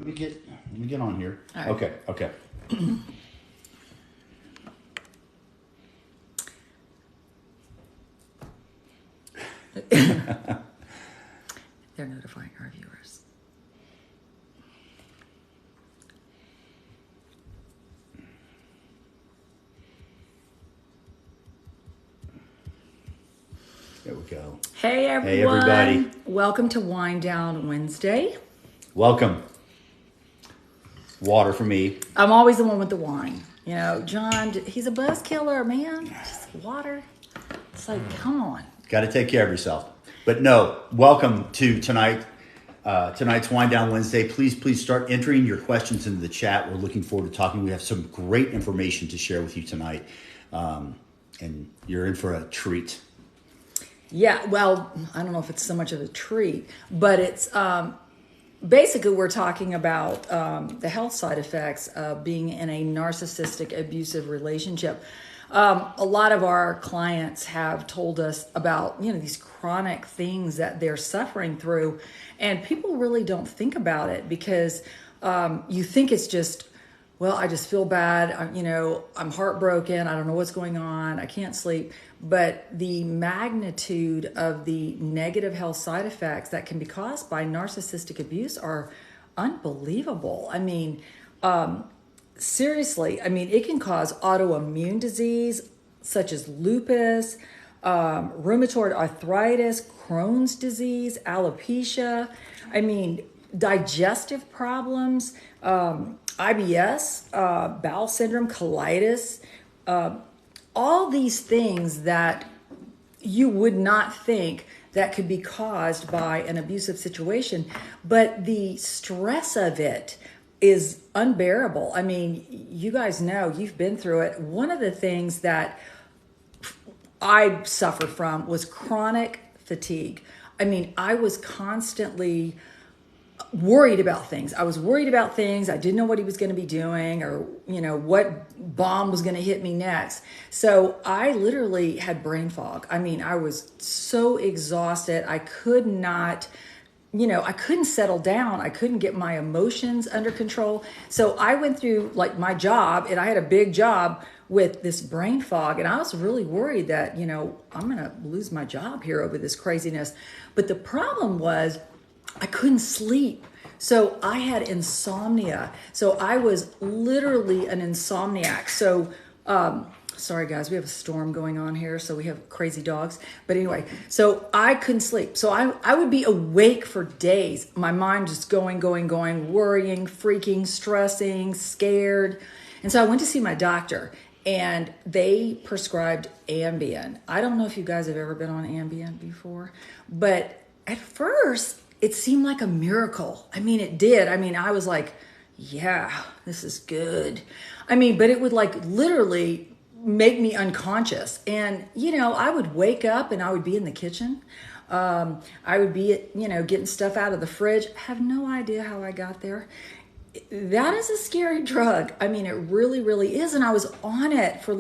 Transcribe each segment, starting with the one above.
Let me get on here. All right. Okay. They're notifying our viewers. There we go. Hey everyone. Hey everybody. Welcome to Wind Down Wednesday. Welcome. Water for me. I'm always the one with the wine. You know, John, he's a buzz killer, man. Just water. It's like, come on. Got to take care of yourself. But no, welcome to tonight's Wind Down Wednesday. Please start entering your questions into the chat. We're looking forward to talking. We have some great information to share with you tonight. And you're in for a treat. Yeah, well, I don't know if it's so much of a treat, but it's basically we're talking about the health side effects of being in a narcissistic, abusive relationship. A lot of our clients have told us about, these chronic things that they're suffering through, and people really don't think about it because you think it's just, well, I just feel bad. I'm heartbroken. I don't know what's going on. I can't sleep. But the magnitude of the negative health side effects that can be caused by narcissistic abuse are unbelievable. Seriously, it can cause autoimmune disease such as lupus, rheumatoid arthritis, Crohn's disease, alopecia. Digestive problems, IBS, bowel syndrome, colitis, all these things that you would not think that could be caused by an abusive situation, but the stress of it is unbearable. You guys know, you've been through it. One of the things that I suffered from was chronic fatigue. I was constantly worried about things. I didn't know what he was going to be doing or, what bomb was going to hit me next. So I literally had brain fog. I was so exhausted. I could not, I couldn't settle down. I couldn't get my emotions under control. So I went through my job, and I had a big job with this brain fog. And I was really worried that, I'm going to lose my job here over this craziness. But the problem was, I couldn't sleep. So I had insomnia. So I was literally an insomniac. So, sorry guys, we have a storm going on here. So we have crazy dogs. But anyway, so I couldn't sleep. So I would be awake for days. My mind just going, worrying, freaking, stressing, scared. And so I went to see my doctor, and they prescribed Ambien. I don't know if you guys have ever been on Ambien before, but at first, it seemed like a miracle. It did. I was like, yeah, this is good. But it would literally make me unconscious. And, I would wake up and I would be in the kitchen. I would be, getting stuff out of the fridge. I have no idea how I got there. That is a scary drug. It really, really is. And I was on it for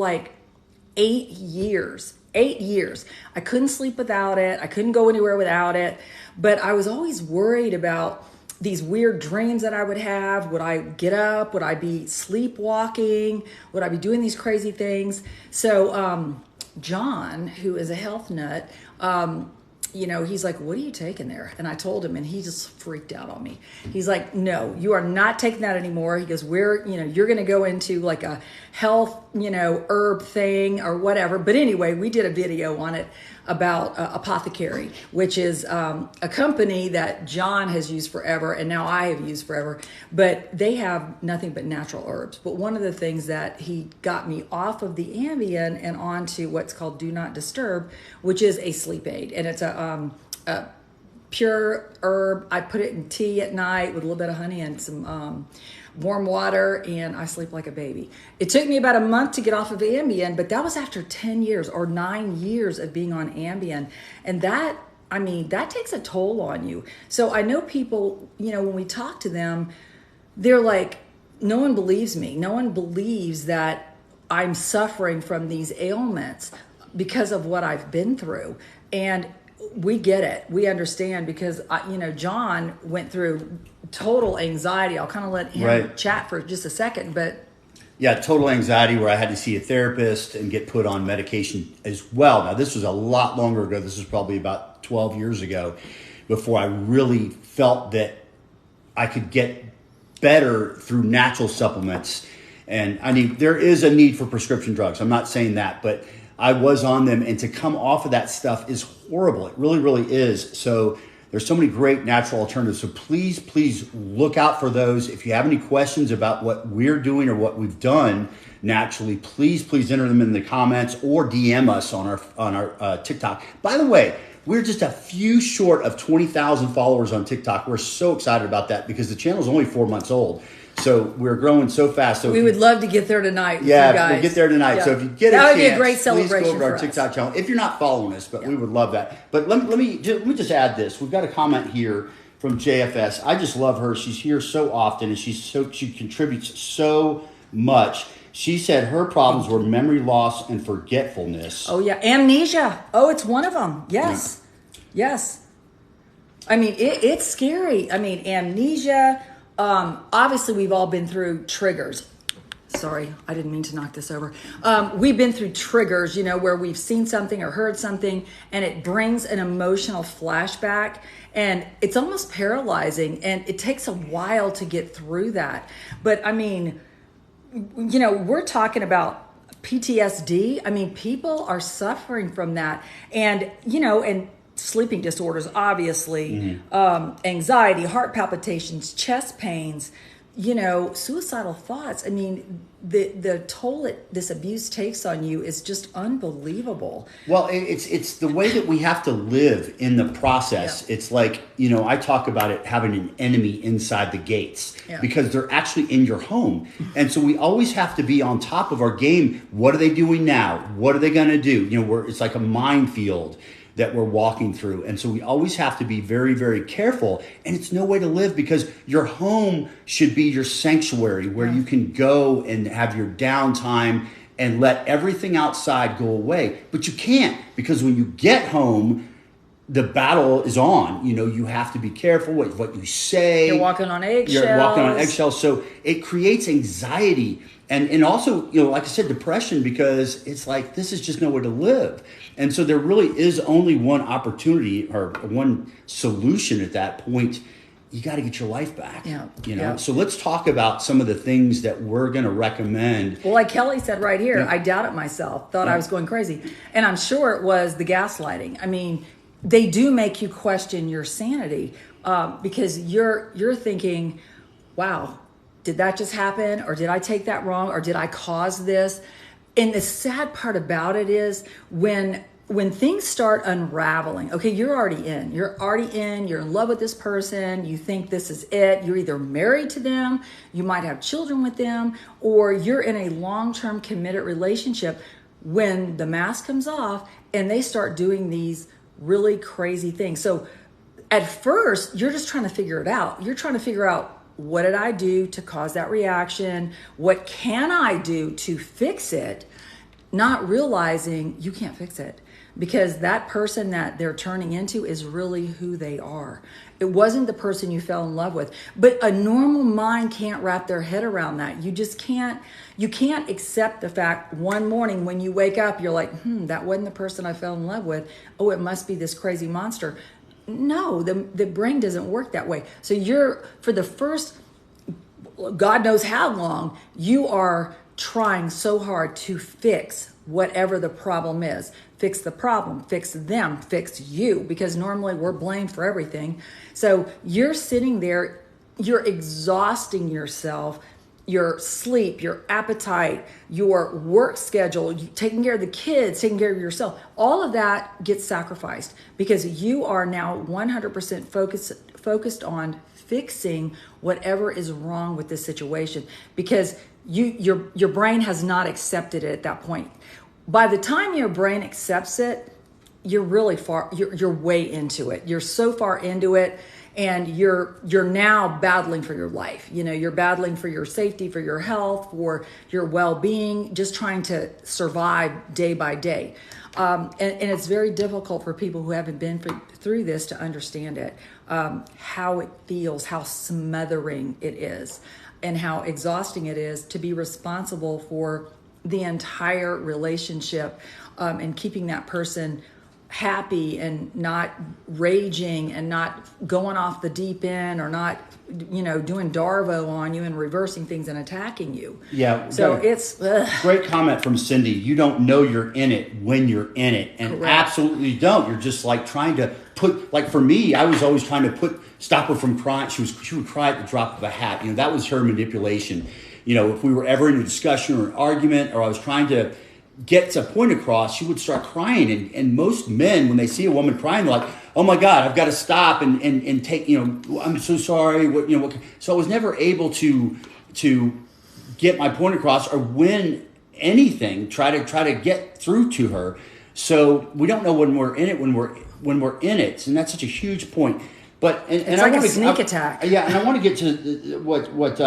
8 years. 8 years. I couldn't sleep without it. I couldn't go anywhere without it. But I was always worried about these weird dreams that I would have. Would I get up? Would I be sleepwalking? Would I be doing these crazy things? So John, who is a health nut, he's like, what are you taking there? And I told him, and he just freaked out on me. He's like, no, you are not taking that anymore. He goes, you're going to go into a health, herb thing or whatever. But anyway, we did a video on it about Apothecary, which is a company that John has used forever, and now I have used forever, but they have nothing but natural herbs. But one of the things that he got me off of the Ambien and onto what's called Do Not Disturb, which is a sleep aid, and it's a pure herb. I put it in tea at night with a little bit of honey and some warm water, and I sleep like a baby. It took me about a month to get off of Ambien, but that was after 10 years or 9 years of being on Ambien. And that takes a toll on you. So I know people, when we talk to them, they're like, no one believes me. No one believes that I'm suffering from these ailments because of what I've been through. And we get it. We understand because, John went through total anxiety. I'll kind of let him chat for just a second, but yeah, total anxiety where I had to see a therapist and get put on medication as well. Now, this was a lot longer ago. This was probably about 12 years ago before I really felt that I could get better through natural supplements. And there is a need for prescription drugs. I'm not saying that, but I was on them, and to come off of that stuff is horrible. It really, really is. So there's so many great natural alternatives. So please look out for those. If you have any questions about what we're doing or what we've done naturally, please enter them in the comments or DM us on our TikTok. By the way, we're just a few short of 20,000 followers on TikTok. We're so excited about that because the channel is only 4 months old. So we're growing so fast. So we would love to get there tonight. Yeah, we'll get there tonight. Yeah. So if you get that a would chance, be a great celebration please go over for our TikTok channel. If you're not following us, but we would love that. But let me just add this. We've got a comment here from JFS. I just love her. She's here so often, and she contributes so much. She said her problems were memory loss and forgetfulness. Oh yeah, amnesia. Oh, it's one of them. Yes, yes. I mean, it's scary. I mean, amnesia. Obviously, we've all been through triggers. Sorry, I didn't mean to knock this over. We've been through triggers, where we've seen something or heard something, and it brings an emotional flashback, and it's almost paralyzing, and it takes a while to get through that. But I mean, we're talking about PTSD. I mean, people are suffering from that, and and sleeping disorders, obviously, anxiety, heart palpitations, chest pains, suicidal thoughts. I mean, the toll this abuse takes on you is just unbelievable. Well, it's the way that we have to live in the process. Yeah. It's like, I talk about it having an enemy inside the gates because they're actually in your home. And so we always have to be on top of our game. What are they doing now? What are they going to do? It's like a minefield that we're walking through. And so we always have to be very, very careful. And it's no way to live because your home should be your sanctuary where you can go and have your downtime and let everything outside go away. But you can't, because when you get home, the battle is on. You have to be careful what you say. You're walking on eggshells. So it creates anxiety and also, like I said, depression, because it's like, this is just no way to live. And so there really is only one opportunity or one solution at that point. You got to get your life back. Yeah. So let's talk about some of the things that we're going to recommend. Well, like Kelly said right here, I doubted myself, thought I was going crazy. And I'm sure it was the gaslighting. I mean, they do make you question your sanity because you're thinking, wow, did that just happen? Or did I take that wrong? Or did I cause this? And the sad part about it is when things start unraveling, okay, you're already in, you're in love with this person, you think this is it, you're either married to them, you might have children with them, or you're in a long-term committed relationship. When the mask comes off and they start doing these really crazy things. So at first, you're just trying to figure it out. You're trying to figure out, what did I do to cause that reaction? What can I do to fix it? Not realizing you can't fix it because that person that they're turning into is really who they are. It wasn't the person you fell in love with, but a normal mind can't wrap their head around that. You just can't accept the fact one morning when you wake up, you're like, that wasn't the person I fell in love with. Oh, it must be this crazy monster. No, the brain doesn't work that way. So for the first, God knows how long, you are trying so hard to fix whatever the problem is. Fix the problem, fix them, fix you, because normally we're blamed for everything. So you're sitting there, you're exhausting yourself, your sleep, your appetite, your work schedule, taking care of the kids, taking care of yourself, all of that gets sacrificed because you are now 100% focused on fixing whatever is wrong with this situation because your brain has not accepted it at that point. By the time your brain accepts it, you're really far, you're way into it. You're so far into it. and you're now battling for your life. You're battling for your safety, for your health, for your well-being, just trying to survive day by day. And it's very difficult for people who haven't been through this to understand it, how it feels, how smothering it is, and how exhausting it is to be responsible for the entire relationship, and keeping that person happy and not raging and not going off the deep end, or not, doing Darvo on you and reversing things and attacking you. Yeah. So it's great comment from Cindy. You don't know you're in it when you're in it, and Correct. absolutely don't. You're just like trying to for me, I was always trying to stop her from crying. She would cry at the drop of a hat. That was her manipulation. If we were ever in a discussion or an argument, or I was trying to get a point across, she would start crying. And most men, when they see a woman crying, they're like, oh my God, I've got to stop and take, I'm so sorry. So I was never able to get my point across or win anything, try to get through to her. So we don't know when we're in it, when we're in it. And that's such a huge point. But, it's like a sneak attack. Yeah. And I want to get to what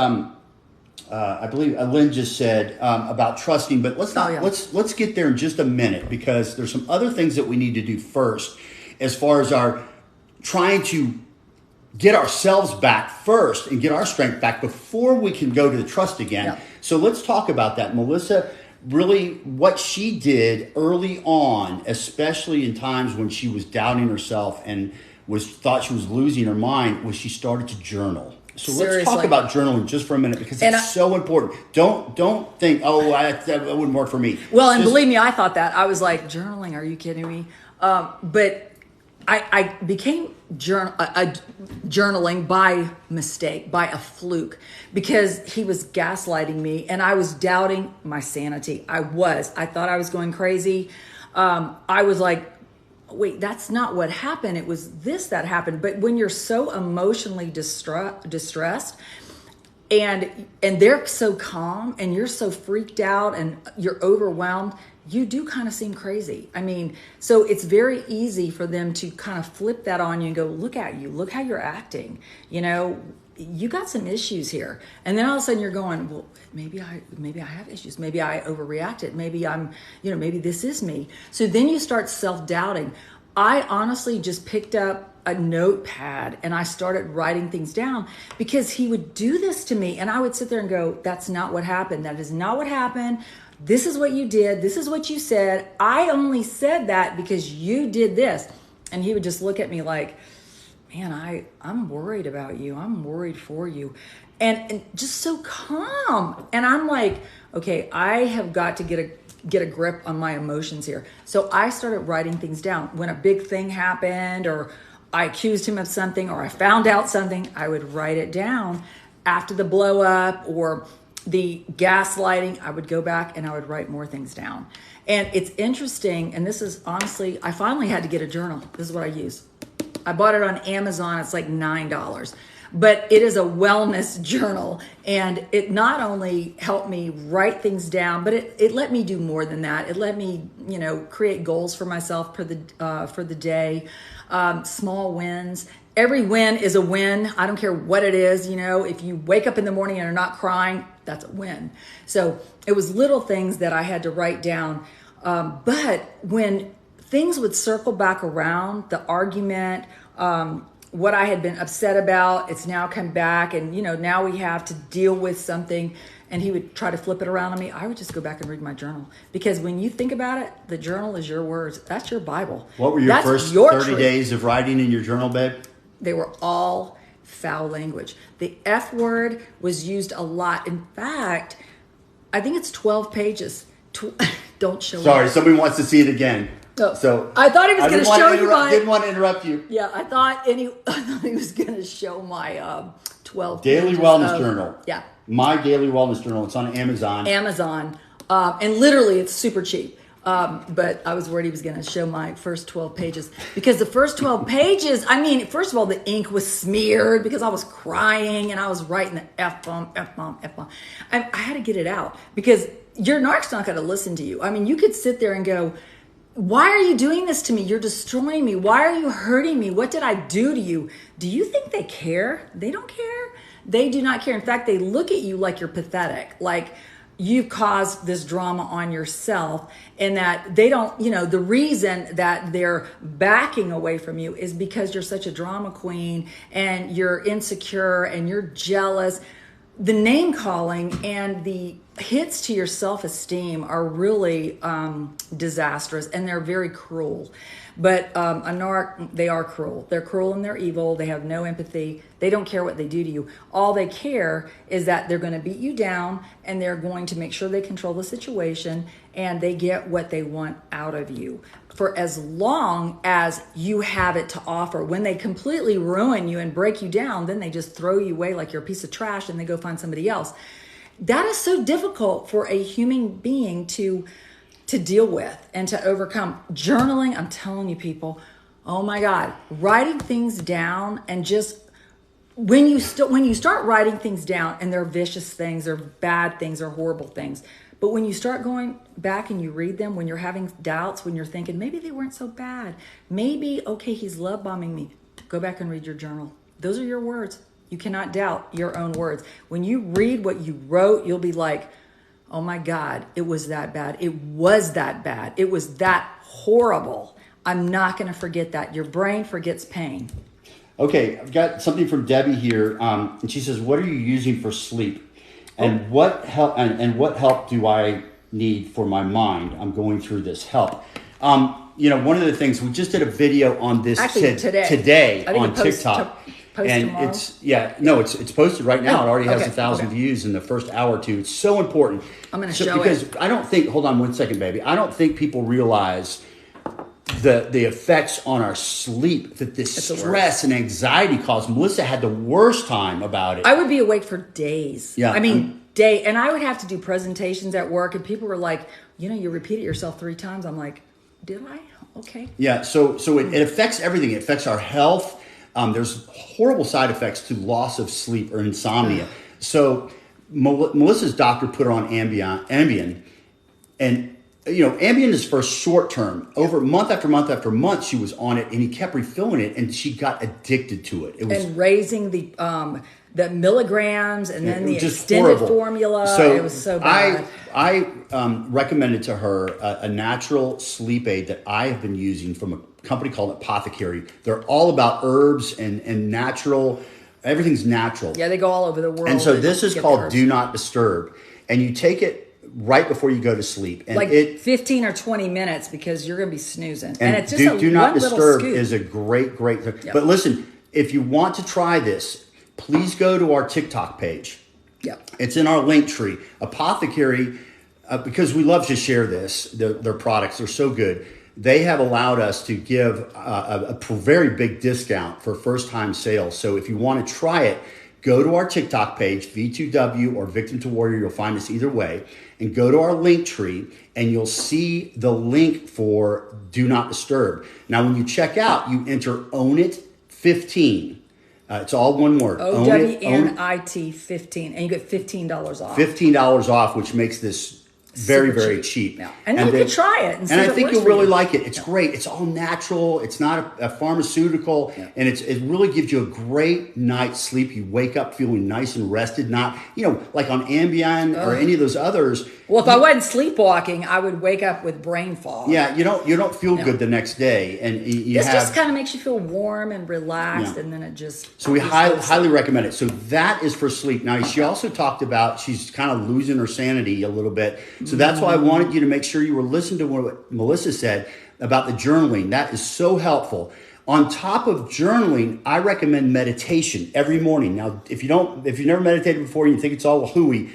I believe Lynn just said about trusting, but let's get there in just a minute, because there's some other things that we need to do first, as far as our trying to get ourselves back first and get our strength back before we can go to the trust again. Yeah. So let's talk about that. Melissa, really what she did early on, especially in times when she was doubting herself and thought she was losing her mind, was she started to journal. So let's talk about journaling just for a minute, because it's so important. Don't think, that wouldn't work for me. Well, and believe me, I thought that. I was like, journaling? Are you kidding me? But I became journaling by mistake, by a fluke, because he was gaslighting me, and I was doubting my sanity. I thought I was going crazy. I was like, wait, that's not what happened. It was this that happened. But when you're so emotionally distressed, and they're so calm, and you're so freaked out, and you're overwhelmed, you do kind of seem crazy. I mean, so it's very easy for them to kind of flip that on you and go, look at you, look how you're acting. You got some issues here. And then all of a sudden you're going, well, maybe I have issues. Maybe I overreacted. Maybe maybe this is me. So then you start self-doubting. I honestly just picked up a notepad and I started writing things down, because he would do this to me and I would sit there and go, that's not what happened. That is not what happened. This is what you did. This is what you said. I only said that because you did this. And he would just look at me like, man, I'm worried about you. I'm worried for you. And just so calm. And I'm like, okay, I have got to get a grip on my emotions here. So I started writing things down. When a big thing happened, or I accused him of something, or I found out something, I would write it down. After the blow up or the gaslighting, I would go back and I would write more things down. And it's interesting. And this is honestly, I finally had to get a journal. This is what I use. I bought it on Amazon. It's like $9, but it is a wellness journal. And it not only helped me write things down, but it let me do more than that. It let me, create goals for myself for the day, small wins. Every win is a win. I don't care what it is. If you wake up in the morning and are not crying, that's a win. So it was little things that I had to write down. But when things would circle back around, the argument, what I had been upset about, it's now come back, and now we have to deal with something, and he would try to flip it around on me. I would just go back and read my journal, because when you think about it, the journal is your words. That's your Bible. What were your first 30 days of writing in your journal, babe? They were all foul language. The F word was used a lot. In fact, I think it's 12 pages. Don't show Sorry, up. somebody wants to see it again. So I thought he was going to show you my. Didn't want to interrupt you. Yeah, I thought he was going to show my 12 daily wellness journal. Yeah, my daily wellness journal. It's on Amazon. And literally it's super cheap. But I was worried he was going to show my first 12 pages, because the first 12 pages, I mean, first of all, the ink was smeared because I was crying and I was writing the F-bomb. I had to get it out, because your narc's not going to listen to you. I mean, you could sit there and go, why are you doing this to me? You're destroying me. Why are you hurting me? What did I do to you? Do you think they care? They don't care. They do not care. In fact, they look at you like you're pathetic, like you've caused this drama on yourself, and that they don't, the reason that they're backing away from you is because you're such a drama queen and you're insecure and you're jealous. The name calling and the hits to your self-esteem are really disastrous, and they're very cruel. But a narc, they are cruel. They're cruel and they're evil. They have no empathy. They don't care what they do to you. All they care is that they're going to beat you down, and they're going to make sure they control the situation, and they get what they want out of you for as long as you have it to offer. When they completely ruin you and break you down, then they just throw you away like you're a piece of trash, and they go find somebody else. That is so difficult for a human being to deal with and to overcome. Journaling, I'm telling you, people, oh my God, writing things down, and just when you start writing things down, and they're vicious things, they're bad things, they're horrible things, but when you start going back and you read them, when you're having doubts, when you're thinking maybe they weren't so bad, maybe, okay, he's love bombing me, go back and read your journal. Those are your words. You cannot doubt your own words. When you read what you wrote, you'll be like, oh my God, it was that bad. It was that bad. It was that horrible. I'm not going to forget that. Your brain forgets pain. Okay, I've got something from Debbie here, and she says, "What are you using for sleep, and what help? And what help do I need for my mind? I'm going through this help." One of the things, we just did a video on this today on TikTok. And tomorrow? It's posted right now. It already has 1,000 views in the first hour or two. It's so important. I'm going to show because it. I don't think, hold on one second, baby. I don't think people realize the effects on our sleep that this stress and anxiety causes. Melissa had the worst time about it. I would be awake for days. Yeah. And I would have to do presentations at work, and people were like, you repeat it yourself 3 times. I'm like, did I? Okay. Yeah. So it affects everything. It affects our health. There's horrible side effects to loss of sleep or insomnia. So Melissa's doctor put her on Ambien, and Ambien is for short term. Over month after month after month, she was on it, and he kept refilling it, and she got addicted to it. It was raising the milligrams, and then the extended horrible formula. So it was so bad. I recommended to her a natural sleep aid that I have been using from a company called Apothecary. They're all about herbs and natural. Everything's natural. Yeah, they go all over the world. And so this is called Do Not Disturb, and you take it right before you go to sleep. And like 15 or 20 minutes, because you're going to be snoozing. And it's just Do Not Disturb scoop. is a great thing. Yep. But listen, if you want to try this, please go to our TikTok page. Yep. It's in our link tree. Apothecary, because we love to share their products. They're so good. They have allowed us to give a very big discount for first-time sales. So if you want to try it, go to our TikTok page, V2W or Victim to Warrior. You'll find us either way. And go to our link tree, and you'll see the link for Do Not Disturb. Now, when you check out, you enter Own It 15. It's all one word. OWNIT 15. And you get $15 off. $15 off, which makes this very cheap. Yeah. And then you can try it. And I think you'll really like it. It's great. It's all natural. It's not a pharmaceutical. Yeah. And it really gives you a great night's sleep. You wake up feeling nice and rested, not, like on Ambien or any of those others. Well, if I wasn't sleepwalking, I would wake up with brain fog. Yeah, you don't feel good the next day. And this just kind of makes you feel warm and relaxed, and then it just... So we highly recommend it. So that is for sleep. Now, she also talked about she's kind of losing her sanity a little bit. So that's why I wanted you to make sure you were listening to what Melissa said about the journaling. That is so helpful. On top of journaling, I recommend meditation every morning. Now, if you've never meditated before and you think it's all hooey,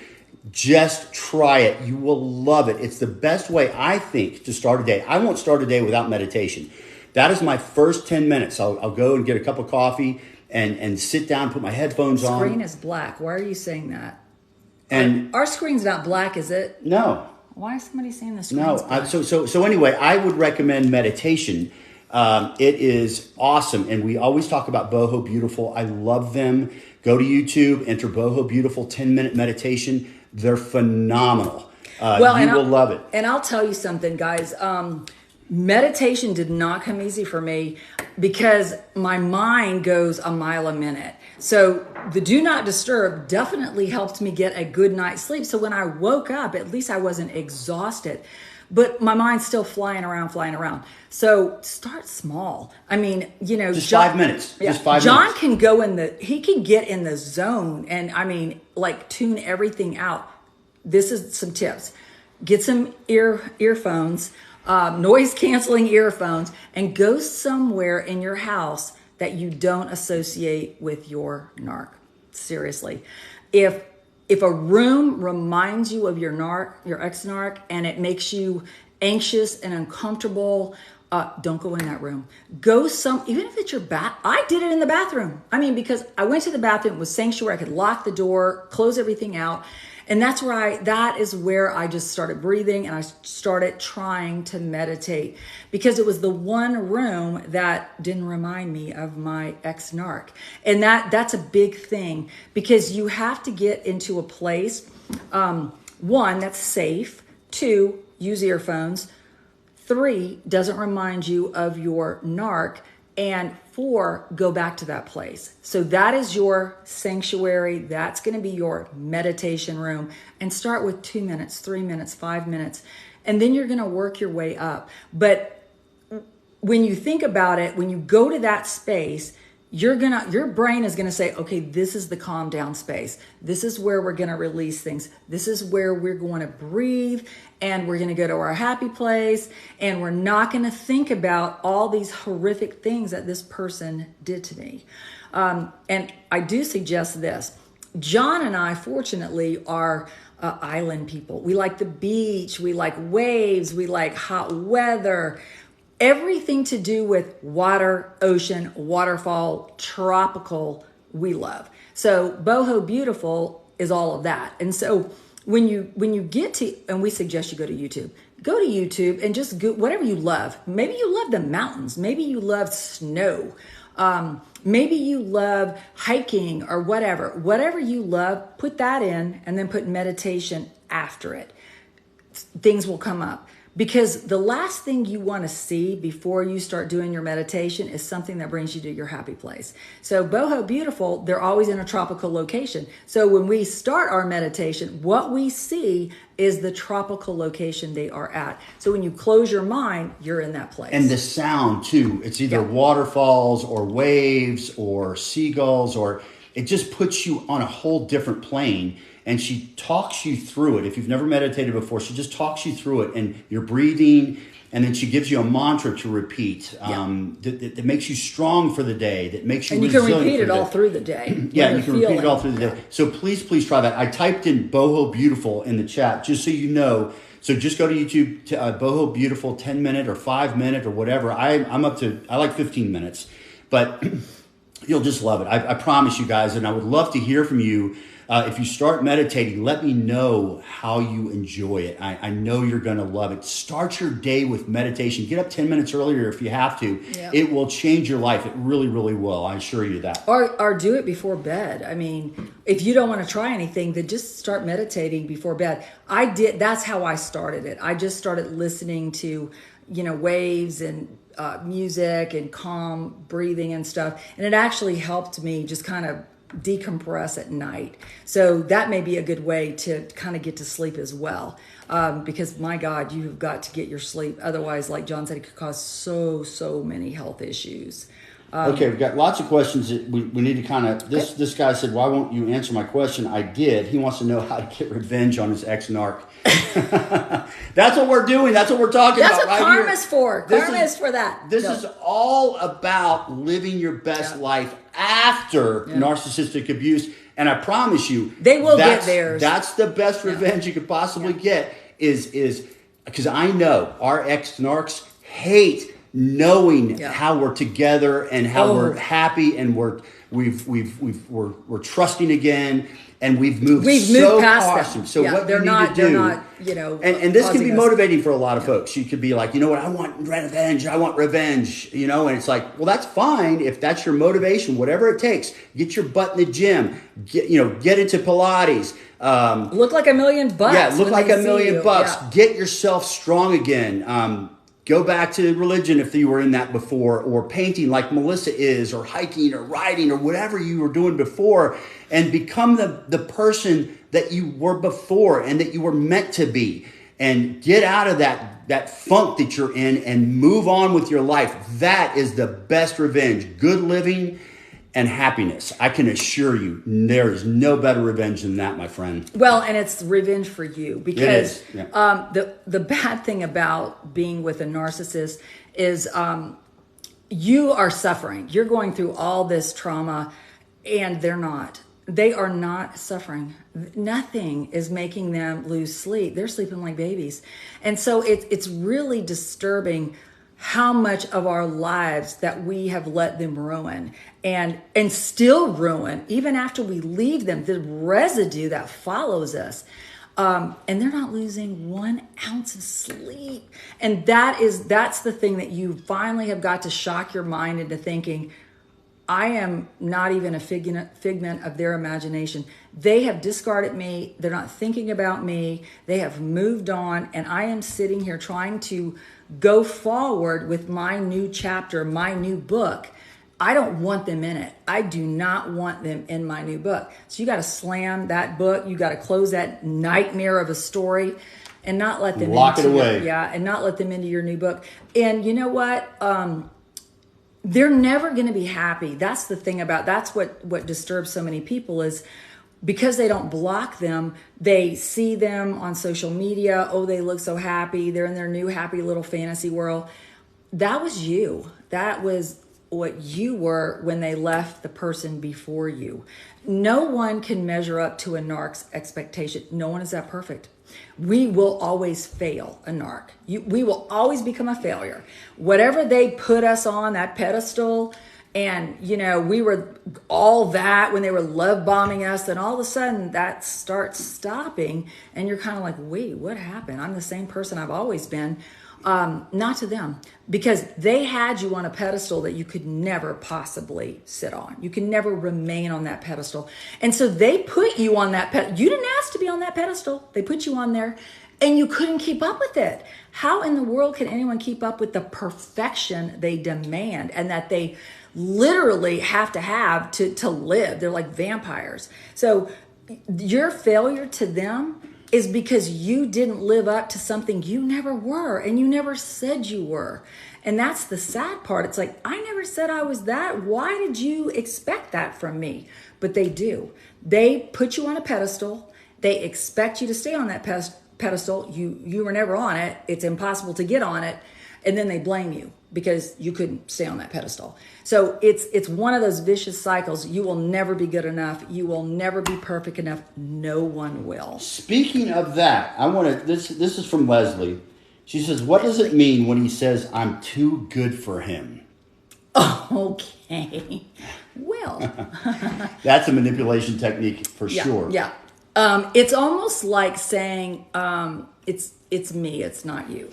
just try it. You will love it. It's the best way, I think, to start a day. I won't start a day without meditation. That is my first 10 minutes. I'll go and get a cup of coffee and sit down, put my headphones on. The screen is black. Why are you saying that? And our screen's not black, is it? No. Why is somebody saying the screen's black? So anyway, I would recommend meditation. It is awesome. And we always talk about Boho Beautiful. I love them. Go to YouTube, enter Boho Beautiful 10-minute meditation. They're phenomenal. You will love it. And I'll tell you something, guys. meditation did not come easy for me because my mind goes a mile a minute. So the do not disturb definitely helped me get a good night's sleep. So when I woke up, at least I wasn't exhausted, but my mind's still flying around. So start small. I mean, just 5 minutes. Yeah, Just 5 John minutes. can he can get in the zone and like tune everything out. This is some tips. Get some earphones, noise canceling earphones, and go somewhere in your house that you don't associate with your narc. Seriously. If a room reminds you of your ex-narc, and it makes you anxious and uncomfortable, don't go in that room. Even if it's your I did it in the bathroom. Because I went to the bathroom, it was sanctuary. I could lock the door, close everything out. And that is where I just started breathing, and I started trying to meditate, because it was the one room that didn't remind me of my ex-narc. And that's a big thing, because you have to get into a place, one, that's safe, two, use earphones, three, doesn't remind you of your narc, and four, go back to that place. So that is your sanctuary. That's going to be your meditation room. And start with 2 minutes, 3 minutes, 5 minutes. And then you're going to work your way up. But when you think about it, when you go to that space, your brain is going to say, okay, this is the calm down space. This is where we're going to release things. This is where we're going to breathe, and we're going to go to our happy place, and we're not going to think about all these horrific things that this person did to me. And I do suggest this. John and I, fortunately, are island people. We like the beach. We like waves. We like hot weather. Everything to do with water, ocean, waterfall, tropical, we love. So Boho Beautiful is all of that. And so when you get to, and we suggest you go to YouTube and just go whatever you love. Maybe you love the mountains. Maybe you love snow. Maybe you love hiking or whatever you love, put that in, and then put meditation after it. Things will come up. Because the last thing you want to see before you start doing your meditation is something that brings you to your happy place. So Boho Beautiful, they're always in a tropical location. So when we start our meditation, what we see is the tropical location they are at. So when you close your mind, you're in that place. And the sound too. It's either waterfalls or waves or seagulls, or it just puts you on a whole different plane. And she talks you through it. If you've never meditated before, she just talks you through it, and you're breathing, and then she gives you a mantra to repeat that makes you strong for the day, that makes you resilient. And you can repeat it all through the day. Yeah, you can repeat it all through the day. So please try that. I typed in Boho Beautiful in the chat, just so you know. So just go to YouTube, Boho Beautiful, 10 minute or 5 minute or whatever. I like 15 minutes, but you'll just love it. I promise you guys, and I would love to hear from you. If you start meditating, let me know how you enjoy it. I know you're going to love it. Start your day with meditation. Get up 10 minutes earlier if you have to. Yeah. It will change your life. It really, really will. I assure you that. Or do it before bed. If you don't want to try anything, then just start meditating before bed. That's how I started it. I just started listening to, waves and music and calm breathing and stuff. And it actually helped me just kind of decompress at night. So that may be a good way to kind of get to sleep as well. Because my God, you've got to get your sleep. Otherwise, like John said, it could cause so many health issues. Okay, we've got lots of questions that we need to kind of, this guy said, why won't you answer my question? I did. He wants to know how to get revenge on his ex-narc. That's what we're doing. That's what we're talking about right here. That's what karma's for. Karma is for that. This is all about living your best life after narcissistic abuse. And I promise you, they will get theirs. That's the best revenge you could possibly get is because I know our ex-narcs hate knowing how we're together and how we're happy and we're trusting again, and we've moved past them. So what they're not, and this can be motivating for a lot of folks. You could be like, you know what, I want revenge, and it's like, well, that's fine if that's your motivation, whatever it takes. Get your butt in the gym, get into Pilates. Look like $1 million. Yeah, look like $1 million. Get yourself strong again. Go back to religion if you were in that before, or painting like Melissa is, or hiking or riding or whatever you were doing before, and become the person that you were before and that you were meant to be. And get out of that funk that you're in and move on with your life. That is the best revenge. Good living and happiness. I can assure you, there is no better revenge than that, my friend. Well, and it's revenge for you, because Yeah. the bad thing about being with a narcissist is you are suffering. You're going through all this trauma, and they're not. They are not suffering. Nothing is making them lose sleep. They're sleeping like babies. And so it's really disturbing how much of our lives that we have let them ruin and still ruin, even after we leave them, the residue that follows us. And they're not losing 1 ounce of sleep. And that's the thing that you finally have got to shock your mind into thinking, I am not even a figment of their imagination. They have discarded me. They're not thinking about me. They have moved on. And I am sitting here trying to go forward with my new chapter, my new book. I don't want them in it. I do not want them in my new book. So you got to slam that book. You got to close that nightmare of a story and not let them lock it away. And not let them into your new book. And you know what? They're never going to be happy. That's the thing that's what disturbs so many people, is because they don't block them, they see them on social media. Oh, they look so happy. They're in their new happy little fantasy world. That was you. That was what you were when they left the person before you. No one can measure up to a narc's expectation. No one is that perfect. We will always fail a narc. We will always become a failure. Whatever they put us on that pedestal, and we were all that when they were love bombing us, and all of a sudden that starts stopping, and you're kind of like, wait, what happened? I'm the same person I've always been. Not to them, because they had you on a pedestal that you could never possibly sit on. You can never remain on that pedestal. And so they put you on that pedestal. You didn't ask to be on that pedestal. They put you on there, and you couldn't keep up with it. How in the world can anyone keep up with the perfection they demand and that they literally have to live? They're like vampires. So your failure to them is because you didn't live up to something you never were, and you never said you were. And that's the sad part. It's like, I never said I was that. Why did you expect that from me? But they do. They put you on a pedestal. They expect you to stay on that pedestal. You were never on it. It's impossible to get on it. And then they blame you because you couldn't stay on that pedestal. So it's one of those vicious cycles. You will never be good enough. You will never be perfect enough. No one will. Speaking of that, this is from Leslie. She says, what does it mean when he says, I'm too good for him? Okay. Well. That's a manipulation technique for sure. Yeah. It's almost like saying, it's me, it's not you.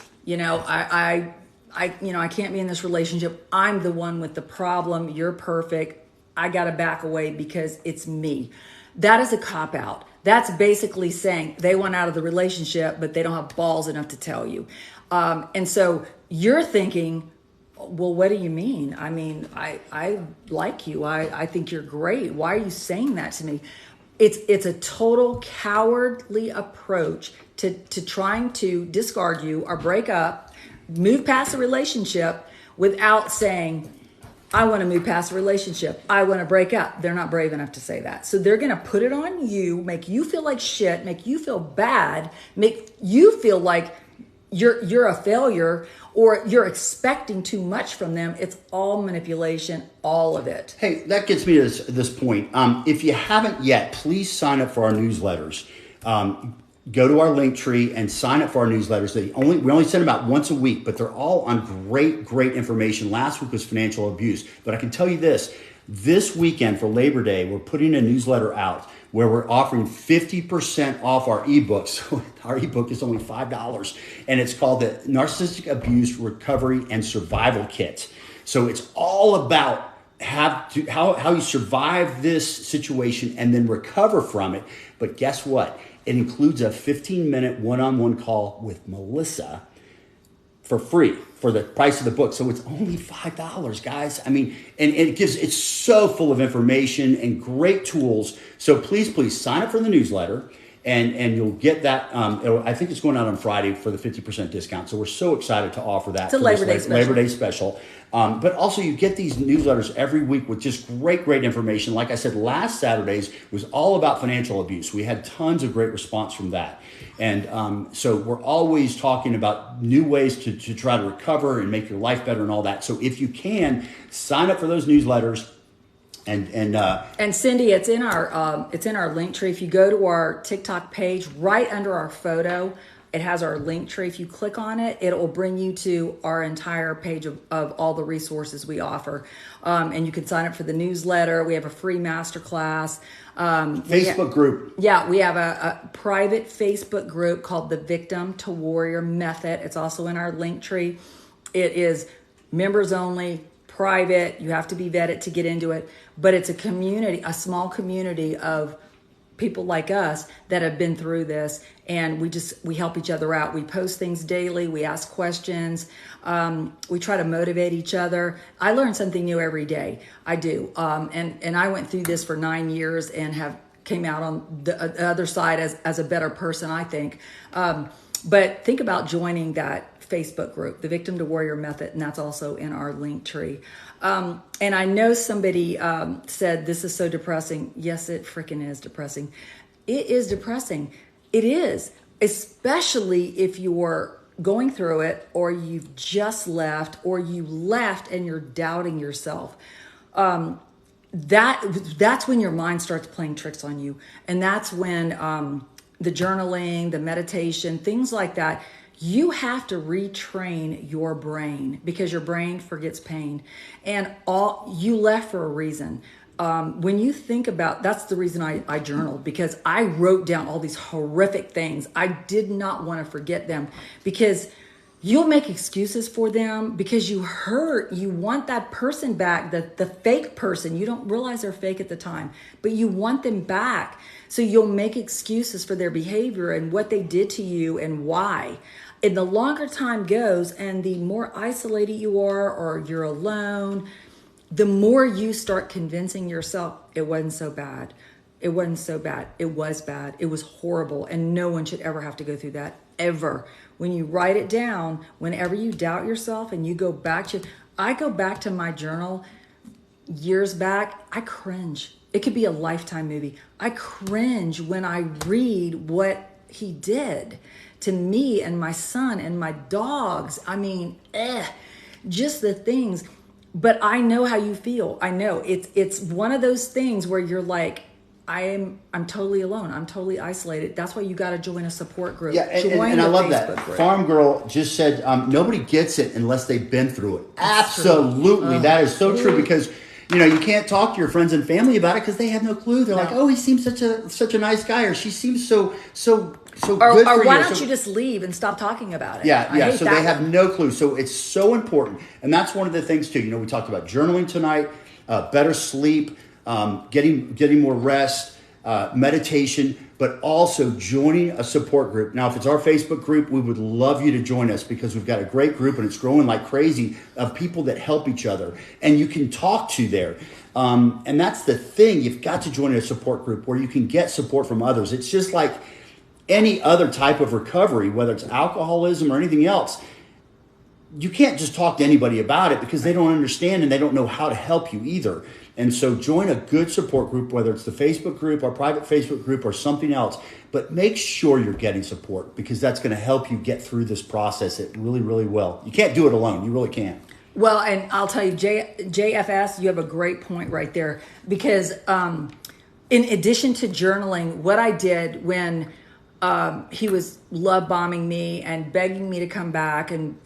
I can't be in this relationship. I'm the one with the problem. You're perfect. I got to back away because it's me. That is a cop-out. That's basically saying they want out of the relationship, but they don't have balls enough to tell you. And so you're thinking, well, what do you mean? I mean, I like you. I think you're great. Why are you saying that to me? It's a total cowardly approach to trying to discard you or break up, move past the relationship without saying, I want to move past the relationship. I want to break up. They're not brave enough to say that. So they're going to put it on you, make you feel like shit, make you feel bad, make you feel like you're a failure or you're expecting too much from them. It's all manipulation, all of it. Hey, that gets me to this point. If you haven't yet, please sign up for our newsletters. Go to our link tree and sign up for our newsletters. We only send them out once a week, but they're all on great information. Last week was financial abuse. But I can tell you this weekend for Labor Day, we're putting a newsletter out where we're offering 50% off our ebooks. Our ebook is only $5, and it's called the Narcissistic Abuse Recovery and Survival Kit. So it's all about how you survive this situation and then recover from it. But guess what? It includes a 15-minute one-on-one call with Melissa for free for the price of the book. So it's only $5, guys. I mean, and it's so full of information and great tools. So please sign up for the newsletter. And you'll get that. I think it's going out on Friday for the 50% discount. So we're so excited to offer that. It's a Labor Day special. But also you get these newsletters every week with just great information. Like I said, last Saturday's was all about financial abuse. We had tons of great response from that. And so we're always talking about new ways to try to recover and make your life better and all that. So if you can, sign up for those newsletters. And Cindy, it's in our link tree. If you go to our TikTok page, right under our photo, it has our link tree. If you click on it, it will bring you to our entire page of all the resources we offer. And you can sign up for the newsletter. We have a free masterclass. Facebook group. Yeah, we have a private Facebook group called the Victim to Warrior Method. It's also in our link tree. It is members only, private. You have to be vetted to get into it. But it's a community, a small community of people like us that have been through this, and we help each other out. We post things daily. We ask questions. We try to motivate each other. I learn something new every day. I do. And I went through this for 9 years and came out on the other side as a better person, I think. But think about joining that Facebook group, the Victim to Warrior Method, and that's also in our link tree. And I know somebody said this is so depressing. Yes, it freaking is depressing. It is depressing. It is, especially if you're going through it, or you've just left, or you left and you're doubting yourself. That's when your mind starts playing tricks on you, and that's when the journaling, the meditation, things like that. You have to retrain your brain, because your brain forgets pain, and you left for a reason. When you think about, that's the reason I journaled, because I wrote down all these horrific things. I did not want to forget them, because you'll make excuses for them because you want that person back, the fake person. You don't realize they're fake at the time, but you want them back. So you'll make excuses for their behavior and what they did to you and why. And the longer time goes and the more isolated you are, or you're alone, the more you start convincing yourself it wasn't so bad. It wasn't so bad. It was bad. It was horrible. And no one should ever have to go through that, ever. When you write it down, whenever you doubt yourself and you go back I go back to my journal years back, I cringe. It could be a Lifetime movie. I cringe when I read what he did to me and my son and my dogs. I mean, just the things. But I know how you feel. I know it's one of those things where you're like, I'm totally alone. I'm totally isolated. That's why you got to join a support group. Yeah, and I love that. Group. Farm Girl just said, nobody gets it unless they've been through it. Absolutely. That is so true, because you can't talk to your friends and family about it because they have no clue. They're like, oh, he seems such a nice guy, or she seems so good for you. Or why don't you just leave and stop talking about it? Yeah. So they have no clue. So it's so important. And that's one of the things too. We talked about journaling tonight, better sleep, getting more rest, meditation, but also joining a support group. Now, if it's our Facebook group, we would love you to join us, because we've got a great group and it's growing like crazy of people that help each other, and you can talk to there. And that's the thing. You've got to join a support group where you can get support from others. It's just like any other type of recovery, whether it's alcoholism or anything else. You can't just talk to anybody about it, because they don't understand and they don't know how to help you either. And so join a good support group, whether it's the Facebook group, our private Facebook group, or something else. But make sure you're getting support, because that's going to help you get through this process. It really, really will. You can't do it alone. You really can't. Well, and I'll tell you, JFS, you have a great point right there, because in addition to journaling, what I did when he was love bombing me and begging me to come back and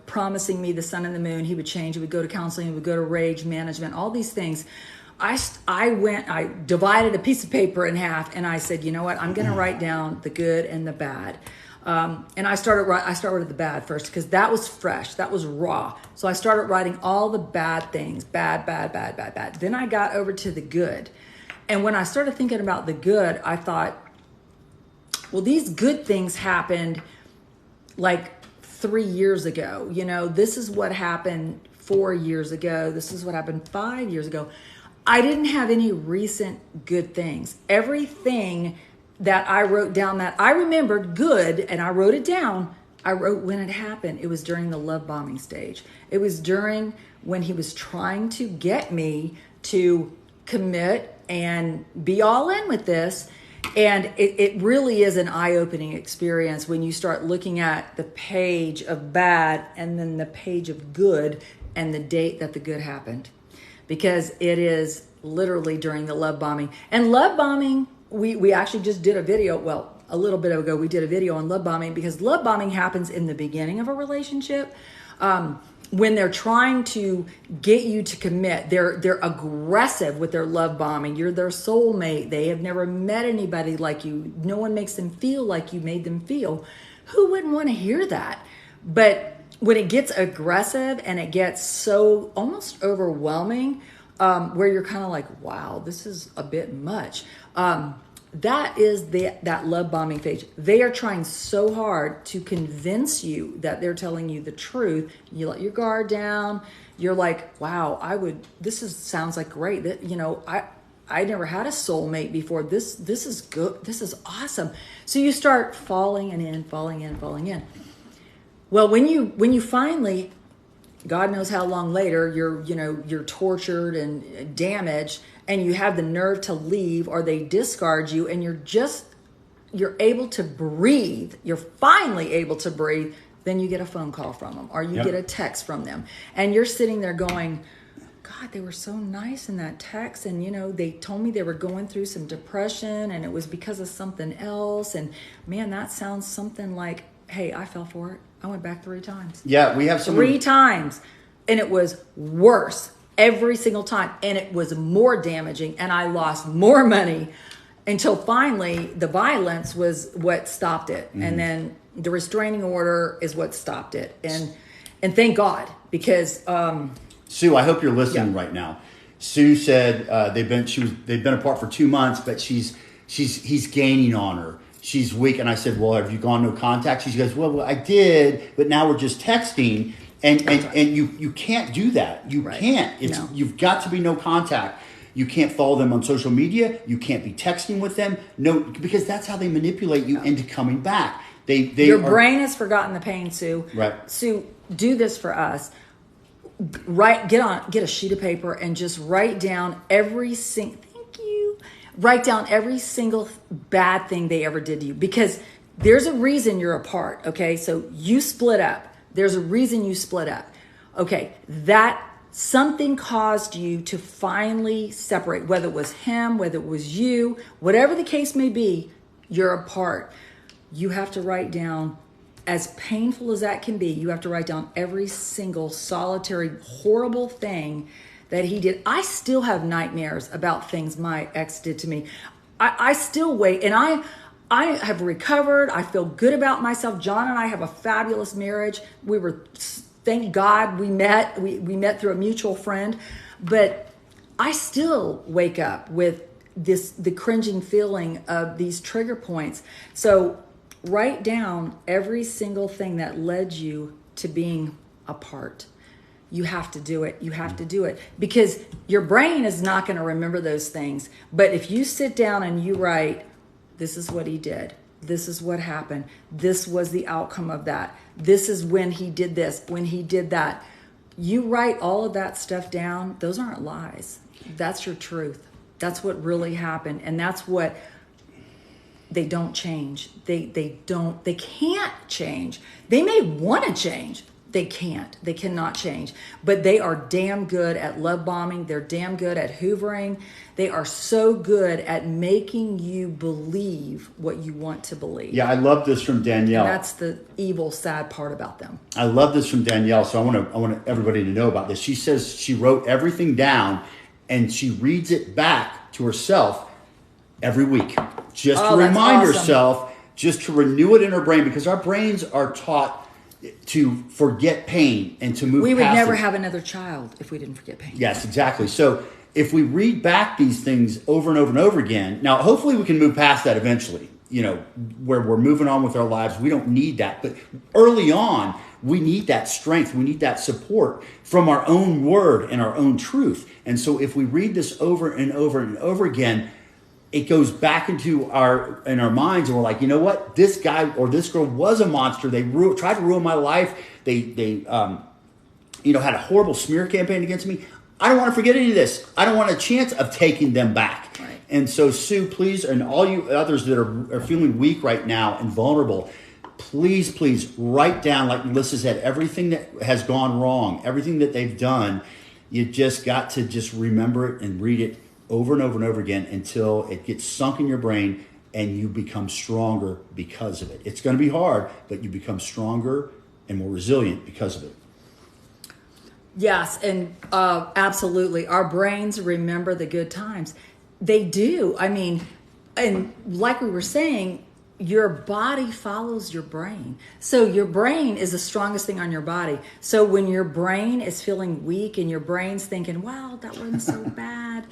promising me the sun and the moon, he would change, he would go to counseling, he would go to rage management, all these things. I divided a piece of paper in half, and I said, you know what, I'm going to write down the good and the bad. And I started with the bad first, because that was fresh, that was raw. So I started writing all the bad things, bad. Then I got over to the good. And when I started thinking about the good, I thought, well, these good things happened like 3 years ago. This is what happened 4 years ago. This is what happened 5 years ago. I didn't have any recent good things. Everything that I wrote down that I remembered good and I wrote it down, I wrote when it happened. It was during the love bombing stage. It was during when he was trying to get me to commit and be all in with this. And it really is an eye-opening experience when you start looking at the page of bad and then the page of good and the date that the good happened. Because it is literally during the love bombing. And love bombing, we actually just did a video, well, a little bit ago, we did a video on love bombing, because love bombing happens in the beginning of a relationship. When they're trying to get you to commit, they're aggressive with their love bombing. You're their soulmate. They have never met anybody like you. No one makes them feel like you made them feel. Who wouldn't want to hear that? But when it gets aggressive and it gets so almost overwhelming, where you're kind of like, wow, this is a bit much. That is that love bombing phase. They are trying so hard to convince you that they're telling you the truth. You let your guard down. You're like, wow, sounds like great. I never had a soulmate before. This is good. This is awesome. So you start falling in. Well, when you finally, God knows how long later, you're tortured and damaged, and you have the nerve to leave, or they discard you, and you're able to breathe. You're finally able to breathe. Then you get a phone call from them, or you get a text from them, and you're sitting there going, God, they were so nice in that text, and they told me they were going through some depression, and it was because of something else, and man, that sounds something like, hey, I fell for it. I went back 3 times. Yeah, we have some 3 times, and it was worse every single time, and it was more damaging, and I lost more money until finally the violence was what stopped it, and then the restraining order is what stopped it, and thank God, because Sue, I hope you're listening right now. Sue said they've been apart for 2 months, but he's gaining on her. She's weak. And I said, well, have you gone no contact? She goes, well, I did, but now we're just texting. And you can't do that. You can't. You've got to be no contact. You can't follow them on social media. You can't be texting with them. No, because that's how they manipulate you into coming back. Your brain has forgotten the pain, Sue. Right. Sue, do this for us. Get a sheet of paper and just write down every single bad thing they ever did to you, because there's a reason you're apart. Okay. So you split up. There's a reason you split up. Okay. That something caused you to finally separate, whether it was him, whether it was you, whatever the case may be, you're apart. You have to write down, as painful as that can be, you have to write down every single solitary, horrible thing that he did. I still have nightmares about things my ex did to me. I still wait, and I have recovered. I feel good about myself. John and I have a fabulous marriage. Thank God we met. We met through a mutual friend, but I still wake up with the cringing feeling of these trigger points. So write down every single thing that led you to being apart. You have to do it. You have to do it, because your brain is not going to remember those things. But if you sit down and you write, this is what he did. This is what happened. This was the outcome of that. This is when he did this, when he did that. You write all of that stuff down. Those aren't lies. That's your truth. That's what really happened. And that's what they don't change. They can't change. They may want to change. They can't. They cannot change. But they are damn good at love bombing. They're damn good at hoovering. They are so good at making you believe what you want to believe. Yeah, I love this from Danielle. And that's the evil, sad part about them. I love this from Danielle. So I want everybody to know about this. She says she wrote everything down and she reads it back to herself every week, just to remind herself, just to renew it in her brain, because our brains are taught to forget pain and to move past it. We would never have another child if we didn't forget pain. Yes, exactly. So if we read back these things over and over and over again, now hopefully we can move past that eventually. where we're moving on with our lives. We don't need that. But early on, we need that strength. We need that support from our own word and our own truth. And so if we read this over and over and over again, it goes back into our minds, and we're like, you know what? This guy or this girl was a monster. They tried to ruin my life. They had a horrible smear campaign against me. I don't want to forget any of this. I don't want a chance of taking them back. Right. And so, Sue, please, and all you others that are feeling weak right now and vulnerable, please write down, like Melissa said, everything that has gone wrong, everything that they've done. You just got to just remember it and read it over and over and over again until it gets sunk in your brain and you become stronger because of it. It's going to be hard, but you become stronger and more resilient because of it. Yes, and absolutely. Our brains remember the good times. They do. I mean, and like we were saying, your body follows your brain. So your brain is the strongest thing on your body. So when your brain is feeling weak and your brain's thinking, wow, that wasn't so bad,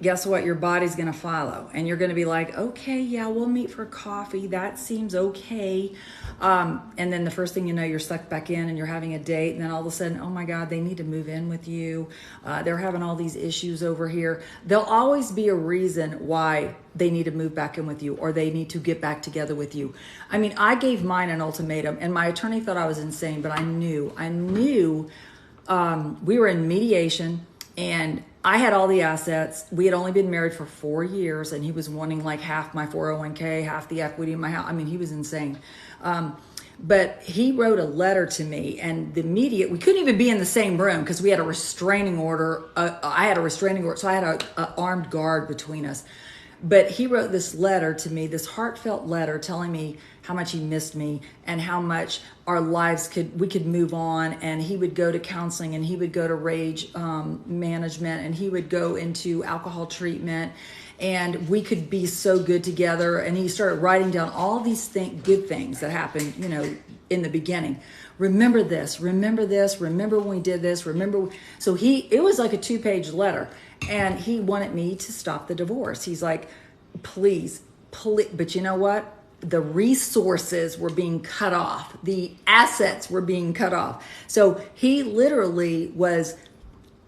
guess what? Your body's going to follow. And you're going to be like, okay, yeah, we'll meet for coffee. That seems okay. And then the first thing you know, you're sucked back in and you're having a date. And then all of a sudden, oh my God, they need to move in with you. They're having all these issues over here. There'll always be a reason why they need to move back in with you or they need to get back together with you. I mean, I gave mine an ultimatum and my attorney thought I was insane, but I knew we were in mediation and I had all the assets. We had only been married for 4 years and he was wanting like half my 401k, half the equity in my house. I mean, he was insane. But he wrote a letter to me and we couldn't even be in the same room because we had a restraining order. I had a restraining order, so I had an armed guard between us. But he wrote this letter to me, this heartfelt letter telling me how much he missed me and how much our lives we could move on. And he would go to counseling and he would go to rage management and he would go into alcohol treatment and we could be so good together. And he started writing down all these good things that happened, in the beginning. Remember this, remember when we did this, remember. So it was like a 2-page letter. And he wanted me to stop the divorce. He's like, please. But you know what? The resources were being cut off. The assets were being cut off. So he literally was